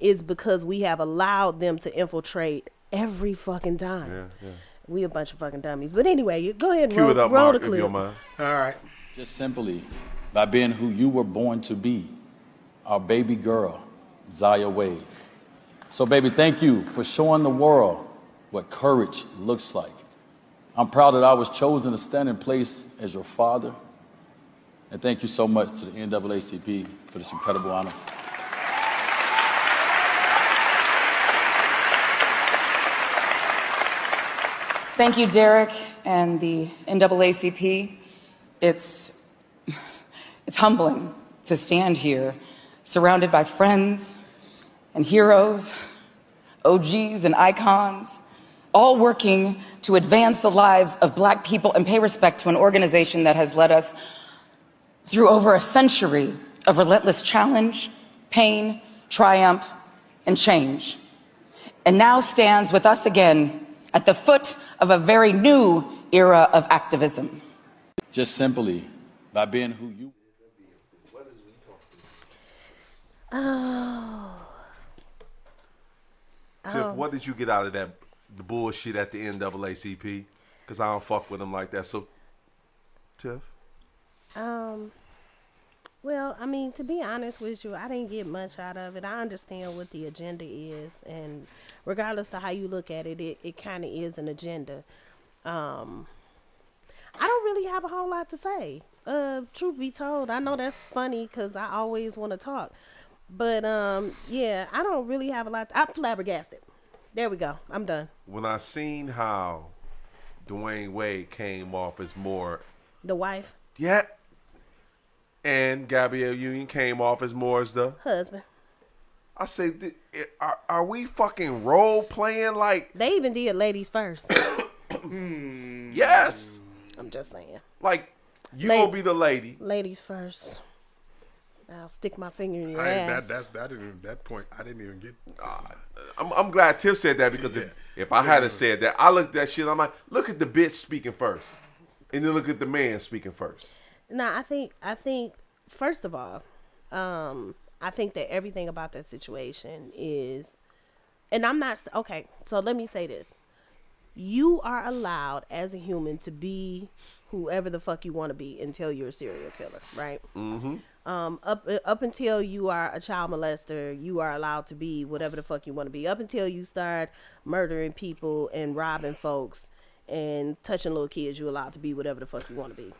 is because we have allowed them to infiltrate every fucking time. Yeah. We a bunch of fucking dummies. But anyway, you go ahead and roll
up,
the
Mark, if
clip.
you don't mind.
All right.
Just simply by being who you were born to be, our baby girl, Zaya Wade. So, baby, thank you for showing the world what courage looks like. I'm proud that I was chosen to stand in place as your father. And thank you so much to the NAACP for this incredible honor.
Thank you, Derek and the NAACP. It's humbling to stand here surrounded by friends and heroes, OGs and icons, all working to advance the lives of Black people and pay respect to an organization that has led us through over a century of relentless challenge, pain, triumph, and change, and now stands with us again at the foot of a very new era of activism.
Just simply by being who you
Tiff, what did you get out of the bullshit at the NAACP? Because I don't fuck with them like that. So, Tiff?
Well, I mean, to be honest with you, I didn't get much out of it. I understand what the agenda is, and regardless to how you look at it, it kind of is an agenda. I don't really have a whole lot to say. Truth be told, I know that's funny because I always want to talk. But, yeah, I don't really have a lot. I'm flabbergasted. There we go. I'm done.
When I seen how Dwayne Wade came off as more...
The wife?
Yeah. And Gabrielle Union came off as more as the...
Husband.
I say, are we fucking role-playing like...
They even did ladies first.
Yes.
I'm just saying.
Like, you gonna be the lady.
Ladies first. I'll stick my finger in your ass.
That point, I didn't even get.
I'm glad Tiff said that because if I had said that, I looked at that shit. I'm like, look at the bitch speaking first, and then look at the man speaking first.
No, I think first of all, I think that everything about that situation is, and I'm not okay. So let me say this: you are allowed as a human to be whoever the fuck you want to be until you're a serial killer, right? Mm-hmm. Up until you are a child molester, you are allowed to be whatever the fuck you want to be. Up until you start murdering people and robbing folks and touching little kids, you're allowed to be whatever the fuck you want to be.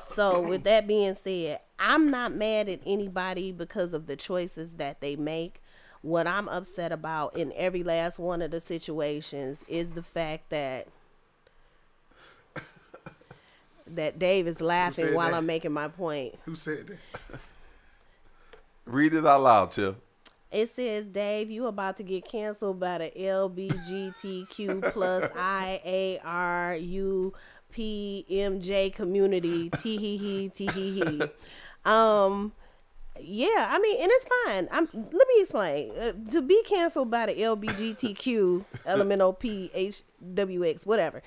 So with that being said, I'm not mad at anybody because of the choices that they make. What I'm upset about in every last one of the situations is the fact that Dave is laughing while I'm making my point.
Who said that?
Read it out loud, Tiff.
It says, Dave, you about to get canceled by the LBGTQ plus IARUPMJ community. Tee-hee-hee, tee-hee-hee. Yeah, I mean, and it's fine. Let me explain. To be canceled by the LBGTQ, LMNOP, whatever.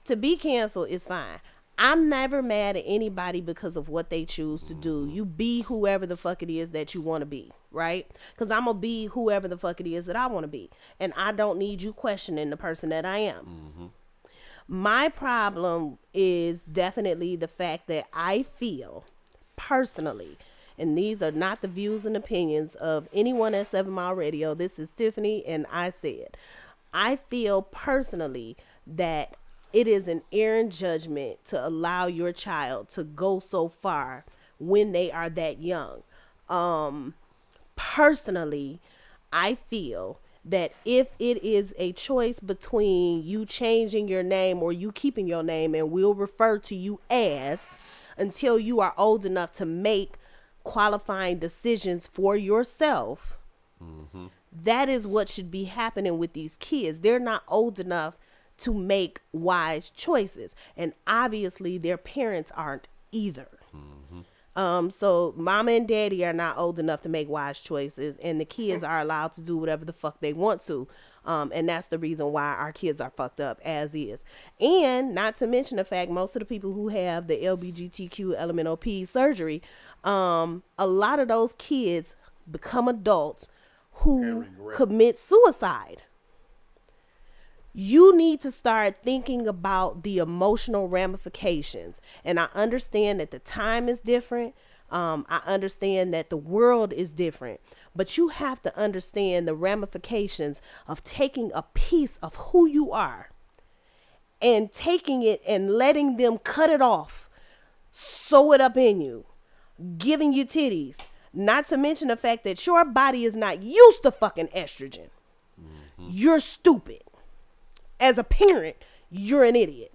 To be canceled is fine. I'm never mad at anybody because of what they choose to do. You be whoever the fuck it is that you want to be, right? Because I'm going to be whoever the fuck it is that I want to be. And I don't need you questioning the person that I am. Mm-hmm. My problem is definitely the fact that I feel personally, and these are not the views and opinions of anyone at 7 Mile Radio. This is Tiffany, and I feel personally that it is an errant judgment to allow your child to go so far when they are that young. Personally, I feel that if it is a choice between you changing your name or you keeping your name, and we'll refer to you as until you are old enough to make qualifying decisions for yourself. That is what should be happening with these kids. They're not old enough to make wise choices, and obviously their parents aren't either. So mama and daddy are not old enough to make wise choices, and the kids are allowed to do whatever the fuck they want to. And that's the reason why our kids are fucked up as is. And not to mention the fact, most of the people who have the LGBTQ LMNOP surgery, a lot of those kids become adults who commit suicide. You need to start thinking about the emotional ramifications. And I understand that the time is different. I understand that the world is different. But you have to understand the ramifications of taking a piece of who you are and taking it and letting them cut it off, sew it up in you, giving you titties. Not to mention the fact that your body is not used to fucking estrogen. You're stupid. As a parent, you're an idiot.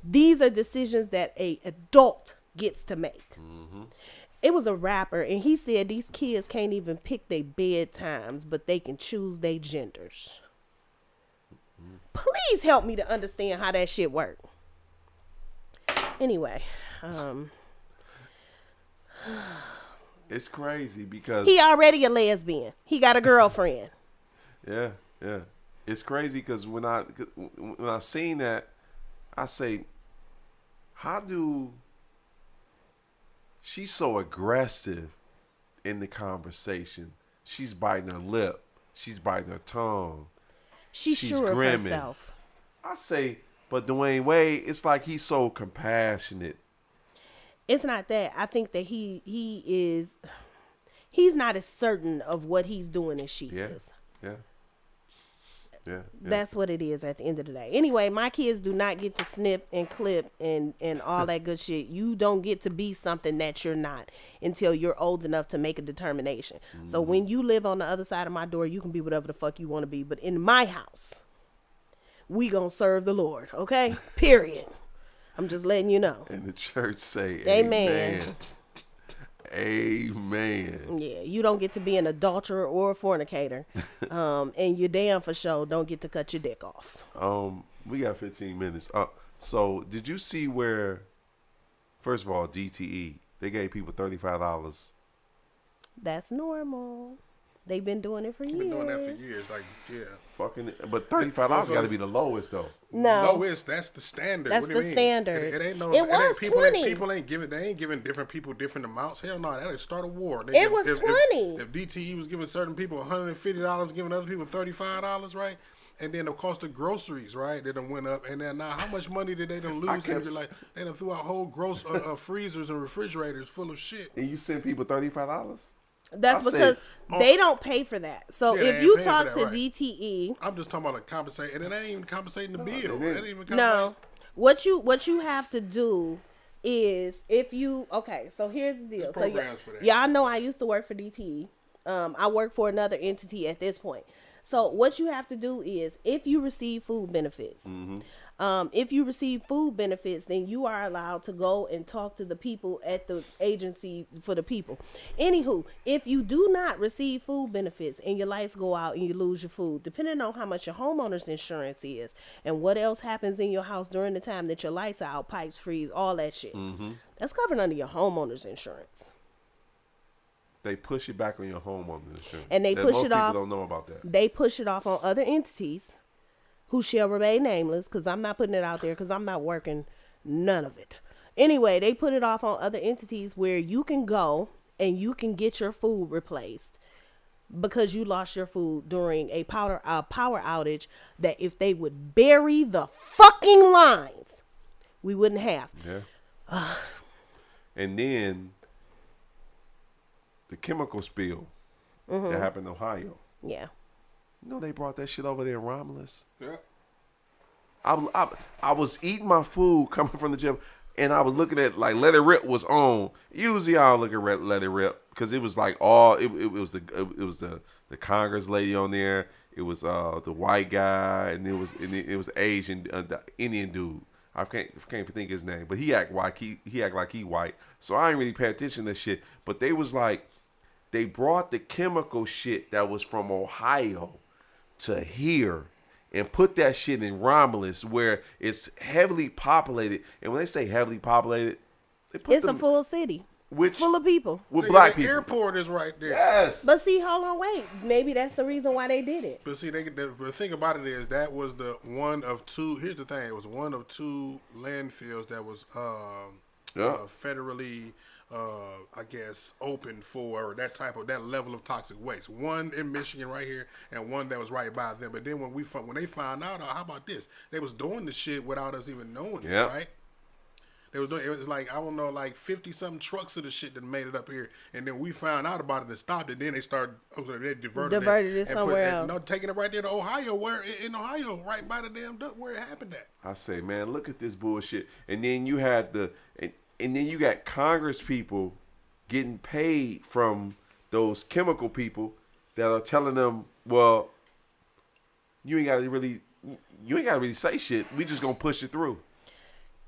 These are decisions that an adult gets to make. It was a rapper, and he said these kids can't even pick their bedtimes, but they can choose their genders. Please help me to understand how that shit works. Anyway,
It's crazy because
he already a lesbian. He got a girlfriend.
yeah. It's crazy because when I seen that, I say, how do she's so aggressive in the conversation? She's biting her lip. She's biting her tongue.
She's sure of
grimming.
herself.
I say, but Dwayne Wade, it's like he's so compassionate.
It's not that. I think that he's not as certain of what he's doing as she is.
Yeah.
That's what it is at the end of the day. Anyway, my kids do not get to snip and clip and all that good shit. You don't get to be something that you're not until you're old enough to make a determination. So when you live on the other side of my door, you can be whatever the fuck you want to be. But in my house, we gonna serve the Lord, okay? Period. I'm just letting you know.
And the church say,
Amen.
Amen.
Yeah, you don't get to be an adulterer or a fornicator. And you damn for sure don't get to cut your dick off.
We got 15 minutes. So did you see where, first of all, DTE, they gave people $35?
That's normal. They've been doing it for years.
Been doing that for years, like
Fucking, but $35 got to be the lowest though.
No,
lowest. That's the standard.
That's
what do you
the
mean?
standard.
It ain't no.
It was
people
20.
People ain't giving. They ain't giving different people different amounts. Hell no, that'd start a war.
It was 20.
If DTE was giving certain people $150, giving other people $35, right? And then the cost of groceries, right? They done went up. And then now, how much money did they done lose? They done threw out whole freezers and refrigerators full of shit.
And you send people $35?
That's because they don't pay for that. So if you talk to DTE,
I'm just talking about like compensating, and it ain't even compensating the bill. It ain't even
no. What you have to do is if you so here's the deal. So y'all know I used to work for DTE. I work for another entity at this point. So what you have to do is if you receive food benefits, then you are allowed to go and talk to the people at the agency for the people. Anywho, if you do not receive food benefits and your lights go out and you lose your food, depending on how much your homeowner's insurance is and what else happens in your house during the time that your lights are out, pipes freeze, all that shit, that's covered under your homeowner's insurance.
They push it back on your homeowner's insurance.
And they push it off.
Most people don't know about that.
They push it off on other entities who shall remain nameless, because I'm not putting it out there because I'm not working none of it. Anyway, they put it off on other entities where you can go and you can get your food replaced because you lost your food during a power outage that if they would bury the fucking lines, we wouldn't have.
Yeah. And then the chemical spill that happened in Ohio.
Yeah.
You know they brought that shit over there in Romulus?
Yeah.
I was eating my food coming from the gym, and I was looking at, like, Let It Rip was on. Usually I don't look at Let It Rip because it was like it was the the Congress lady on there. It was the white guy, and it was Asian, the Indian dude. I can't even think his name, but he act white. He act like he white. So I ain't really pay attention to shit. But they was like, they brought the chemical shit that was from Ohio to here and put that shit in Romulus, where it's heavily populated. And when they say heavily populated, they put
It's a full city. Full of people.
With
Nigga,
black
the
people.
airport is right there.
Yes.
But see, hold on, wait. Maybe that's the reason why they did it.
But see, the thing about it is that was the one of two. Here's the thing: it was one of two landfills that was federally, I guess, open for that level of toxic waste. One in Michigan right here, and one that was right by them. But then when they found out, how about this? They was doing the shit without us even knowing it, right? They was doing it was like, I don't know, like 50-something trucks of the shit that made it up here, and then we found out about it and stopped it. Then they started, they diverted
it somewhere else.
No, taking it right there to Ohio, in Ohio, right by the damn where it happened at.
I say, man, look at this bullshit. And then you had and then you got Congress people getting paid from those chemical people that are telling them, well, you ain't gotta really say shit. We just gonna push it through.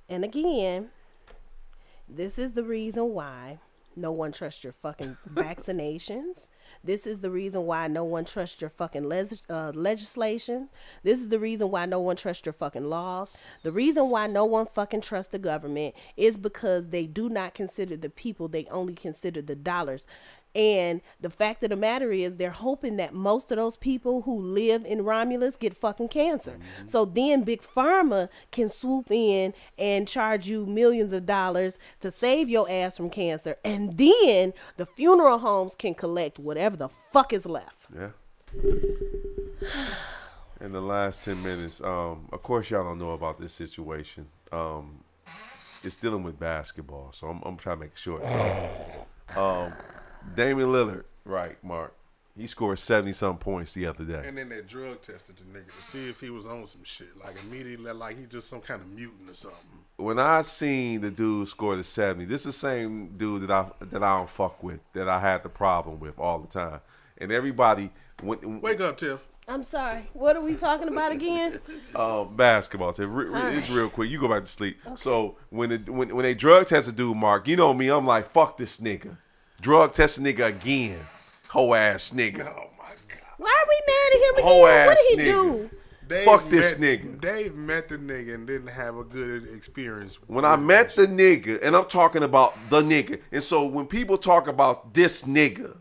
And again, this is the reason why no one trusts your fucking vaccinations. This is the reason why no one trusts your fucking legislation. This is the reason why no one trusts your fucking laws. The reason why no one fucking trusts the government is because they do not consider the people. They only consider the dollars. And the fact of the matter is they're hoping that most of those people who live in Romulus get fucking cancer. Mm-hmm. So then Big Pharma can swoop in and charge you millions of dollars to save your ass from cancer. And then the funeral homes can collect whatever the fuck is left.
Yeah. In the last 10 minutes, of course y'all don't know about this situation. It's dealing with basketball, so I'm trying to make it short. So, Damian Lillard, right, Mark? He scored 70-something points the other day.
And then they drug tested the nigga to see if he was on some shit. Like immediately, like he just some kind of mutant or something.
When I seen the dude score the 70, this is the same dude that I don't fuck with, that I had the problem with all the time. And everybody
wake up, Tiff.
I'm sorry. What are we talking about again?
Basketball, Tiff. It's real quick. You go back to sleep. Okay. So when they drug test a dude, Mark, you know me, I'm like, fuck this nigga. Drug test a nigga again. Hoe ass nigga.
Oh my God.
Why are we mad at him again? What did he do?
Fuck this nigga.
Dave met the nigga and didn't have a good experience.
When I met the nigga, and I'm talking about the nigga, and so when people talk about this nigga,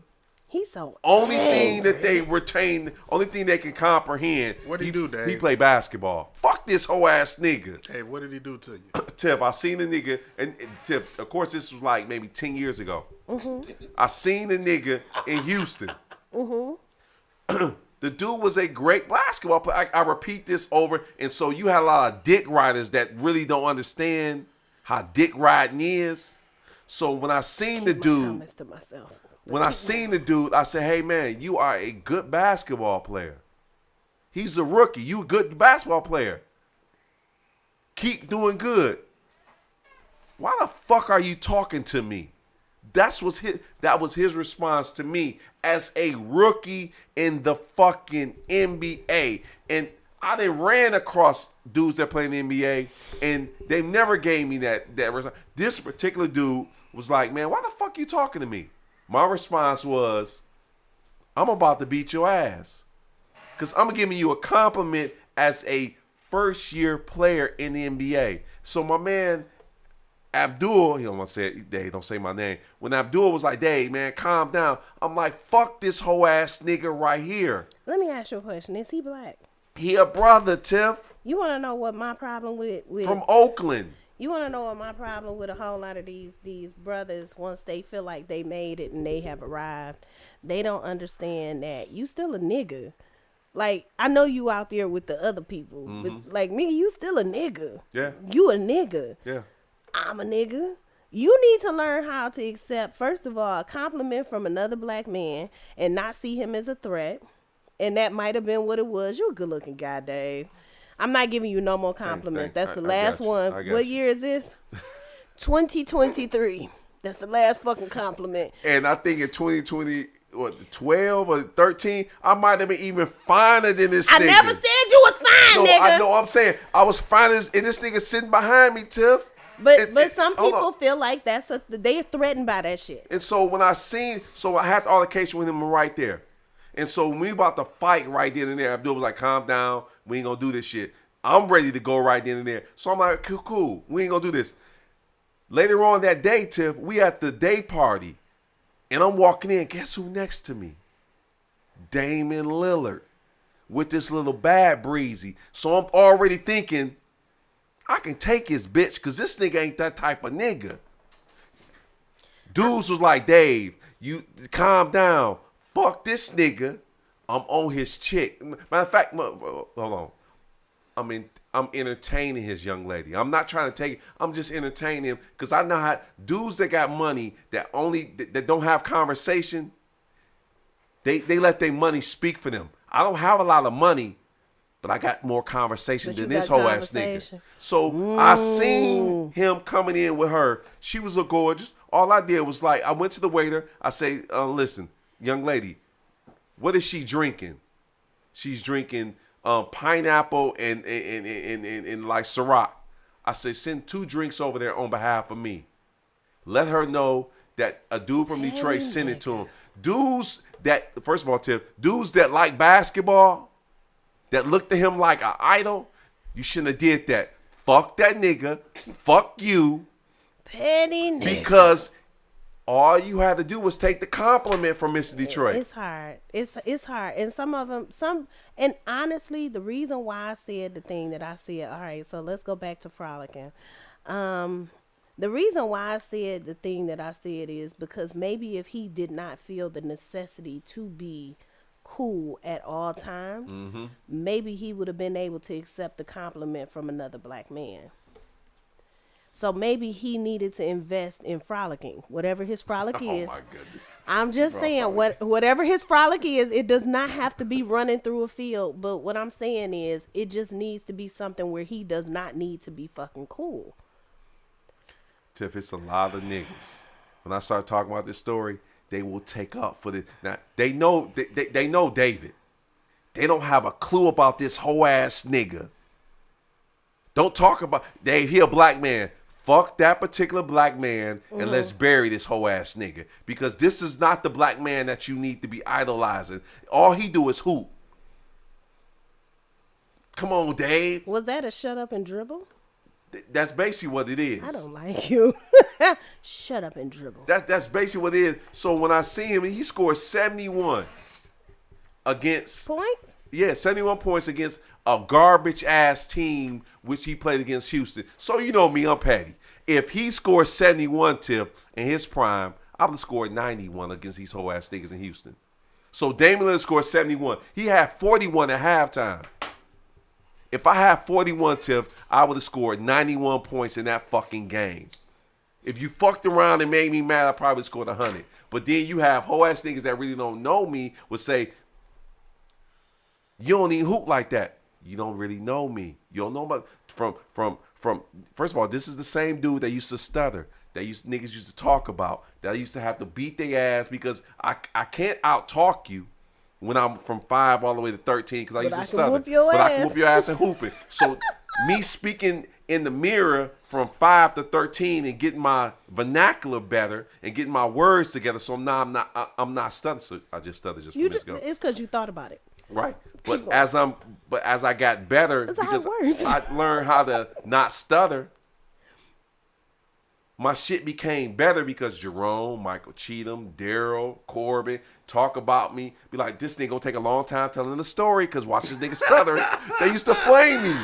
he's so
only thing that they retain, only thing they can comprehend.
What did he do, Dave?
He play basketball. Fuck this hoe ass nigga.
Hey, what did he do to you?
Tiff, I seen the nigga, and Tiff, of course this was like maybe 10 years ago. Mm-hmm. I seen the nigga in Houston. Mm-hmm. The dude was a great basketball player. I repeat this over, and so you had a lot of dick riders that really don't understand how dick riding is. So when I seen the dude, when I seen the dude, I said, hey man, you are a good basketball player. He's a rookie. You a good basketball player. Keep doing good. Why the fuck are you talking to me? That was his response to me as a rookie in the fucking NBA. And I done ran across dudes that play in the NBA, and they never gave me that response. This particular dude was like, man, why the fuck you talking to me? My response was, I'm about to beat your ass. Because I'm giving you a compliment as a first-year player in the NBA. So my man Abdul, he don't want to say it, Dave, don't say my name. When Abdul was like, Dave, man, calm down. I'm like, fuck this whole ass nigga right here.
Let me ask you a question. Is he black?
He a brother, Tiff.
You want to know what my problem with
from Oakland.
You want to know what my problem with a whole lot of these brothers, once they feel like they made it and they have arrived, they don't understand that you still a nigga. Like, I know you out there with the other people, but like me, you still a nigga.
Yeah.
You a nigga.
Yeah.
I'm a nigga. You need to learn how to accept, first of all, a compliment from another black man and not see him as a threat. And that might have been what it was. You're a good looking guy, Dave. I'm not giving you no more compliments. That's the last one. What year is this? 2023. That's the last fucking compliment.
And I think in 2020, what 12 or 13, I might have been even finer than this
I
nigga.
never said you was fine,
No,
nigga.
I know what I'm saying. I was fine and this nigga sitting behind me, Tiff.
But some
hold
people
on.
feel like they're threatened by that shit.
And so when I had the altercation with him right there. And so when we about to fight right then and there, Abdul was like, calm down. We ain't gonna do this shit. I'm ready to go right then and there. So I'm like, cool. We ain't gonna do this. Later on that day, Tiff, we at the day party. And I'm walking in. Guess who next to me? Damian Lillard with this little bad breezy. So I'm already thinking, I can take his bitch because this nigga ain't that type of nigga. Dudes was like, Dave, you calm down. Fuck this nigga. I'm on his chick. Matter of fact, hold on. I'm entertaining his young lady. I'm not trying to take it. I'm just entertaining him because I know how dudes that got money that don't have conversation, they let their money speak for them. I don't have a lot of money, but I got more conversation
But
than
you
this
got
whole ass nigga.
conversation.
So I seen him coming in with her. She was a gorgeous. All I did was like, I went to the waiter. I say, listen, young lady, what is she drinking? She's drinking pineapple and like Ciroc. I say, send 2 drinks over there on behalf of me. Let her know that a dude from Detroit sent it to him. Dudes that, first of all, Tiff, dudes that like basketball, that look to him like an idol, you shouldn't have did that. Fuck that nigga. Fuck you.
Petty nigga.
Because all you had to do was take the compliment from Mr. Detroit.
It's hard. It's hard. And some of them, and honestly, the reason why I said the thing that I said, all right, so let's go back to frolicking. The reason why I said the thing that I said is because maybe if he did not feel the necessity to be cool at all times, maybe he would have been able to accept the compliment from another black man. So maybe he needed to invest in frolicking, whatever his frolic is.
Oh my goodness.
I'm just saying, whatever his frolic is, it does not have to be running through a field. But what I'm saying is, it just needs to be something where he does not need to be fucking cool.
Tiff, it's a lot of niggas. When I start talking about this story, they will take up for this. Now, they know they know David. They don't have a clue about this whole ass nigga. Don't talk about Dave, he a black man. Fuck that particular black man and let's bury this whole ass nigga. Because this is not the black man that you need to be idolizing. All he do is hoop. Come on, Dave.
Was that a shut up and dribble?
That's basically what it is.
I don't like you. Shut up and dribble.
That's basically what it is. So when I see him, he scored 71 against
Points?
Yeah, 71 points against a garbage ass team, which he played against Houston. So you know me, I'm petty. If he scored 71, Tiff, in his prime, I would have scored 91 against these whole ass niggas in Houston. So Damian Lillard scored 71. He had 41 at halftime. If I had 41, Tiff, I would have scored 91 points in that fucking game. If you fucked around and made me mad, I probably scored 100. But then you have whole ass niggas that really don't know me would say, you don't even hoop like that. You don't really know me. You don't know about from. First of all, this is the same dude that used to stutter. Niggas used to talk about. That I used to have to beat their ass because I can't out talk you when I'm from 5 all the way to 13 because I used to stutter.
Whoop your
but
ass.
I can whoop your ass and hoop it. So me speaking in the mirror from 5 to 13 and getting my vernacular better and getting my words together. So now I'm not stuttering. So I just stuttered just a few minutes ago.
It's because you thought about it.
Right. But as I got better,
That's how it
because
works.
I learned how to not stutter, my shit became better because Jerome, Michael Cheatham, Daryl, Corbin talk about me. Be like, this nigga gonna take a long time telling the story because watch this nigga stutter. They used to flame me.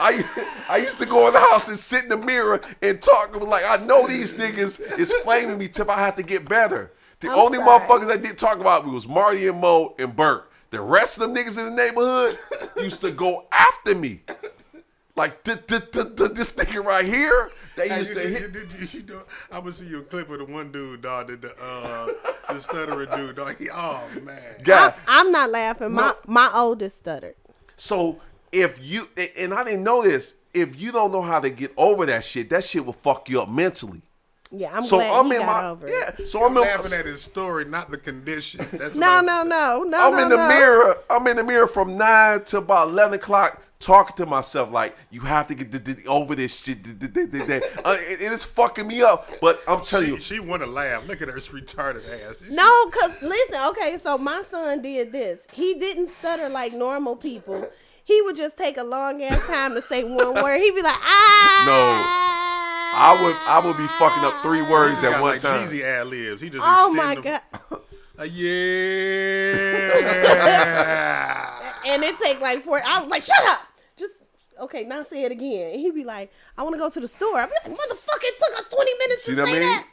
I used to go in the house and sit in the mirror and talk. Like, I know these niggas is flaming me till I had to get better. The
I'm
only
sorry.
motherfuckers that did talk about me was Marty and Mo and Burt. The rest of them niggas in the neighborhood used to go after me. Like, this nigga right here, they used to hit.
I'm gonna see you a clip of the one dude, dog, the stuttering dude, dog. Oh man.
God.
I'm not laughing. My oldest stuttered.
So if you, and I didn't know this, if you don't know how to get over that shit will fuck you up mentally.
Yeah, I'm
So
glad
I'm
he
in
got
my
over it.
yeah. So I'm
laughing at his story, not the condition. That's what
No.
I'm in the mirror. I'm in the mirror from 9 to about 11 o'clock, talking to myself like, "You have to get over this shit." It is fucking me up. But I'm telling you,
She want to laugh. Look at her retarded ass.
No, because listen, okay, so my son did this. He didn't stutter like normal people. He would just take a long ass time to say one word. He'd be like,
I would be fucking up 3 words at
got
one
like
time.
Jeezy ad libs. He just
oh my
extend
God.
like, yeah.
And it take like 4. I was like, shut up. Just, okay, now say it again. And he'd be like, I want to go to the store. I'd be like, motherfucker, it took us 20 minutes
See
to
what I
say
mean?
that.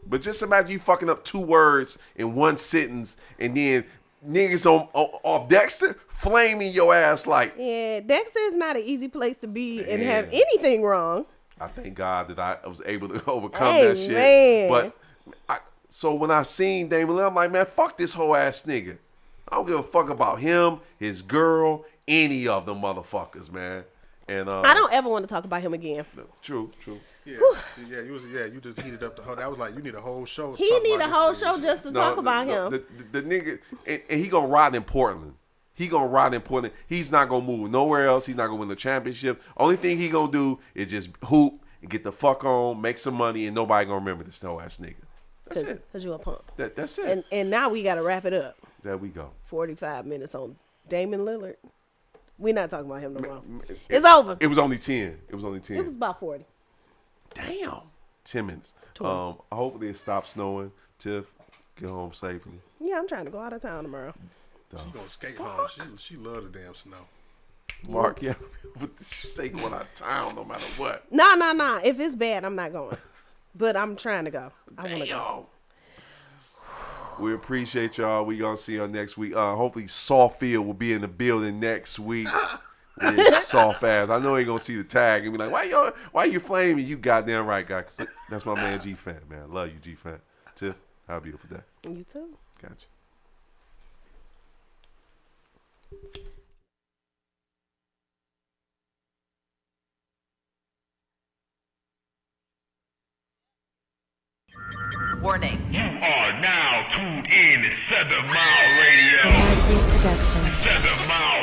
But just imagine you fucking up 2 words in one sentence, and then niggas off Dexter flaming your ass like.
Yeah, Dexter is not an easy place to be and have
Man.
anything wrong.
I thank God that I was able to overcome that shit.
Amen.
But so when I seen Damon Lillard, I'm like, man, fuck this whole ass nigga. I don't give a fuck about him, his girl, any of them motherfuckers, man. And
I don't ever want to talk about him again.
True.
Yeah, you just heated up the whole. That was like you need a whole show. to
He
talk
need
about
a
this
whole
nigga
show
shit.
just to talk about him.
The nigga, and he gonna ride in Portland. He gonna ride in Portland. He's not gonna move nowhere else. He's not gonna win the championship. Only thing he gonna do is just hoop and get the fuck on, make some money, and nobody gonna remember this whole ass nigga. That's it.
Because you a punk.
That's it.
And now we got to wrap it up.
There we go.
45 minutes on Damon Lillard. We're not talking about him no more. It's over.
It was only 10. It was only 10.
It was about 40.
Damn. 10 minutes.
20.
Hopefully it stops snowing. Tiff, get home safely.
Yeah, I'm trying to go out of town tomorrow.
She gonna skate home. She love the damn snow.
Mark, yeah, with the shit going out of town no matter what.
No. If it's bad, I'm not going. But I'm trying to go. I want to go.
We appreciate y'all. We gonna see y'all next week. Hopefully Sawfield will be in the building next week. With his soft ass. I know he gonna see the tag and be like, why you flaming? You goddamn right, guy. 'Cause that's my man G Fan, man. Love you, G Fan. Tiff, have a beautiful day.
You too.
Gotcha.
Warning. You are now tuned in to 7 Mile Radio. 7 Mile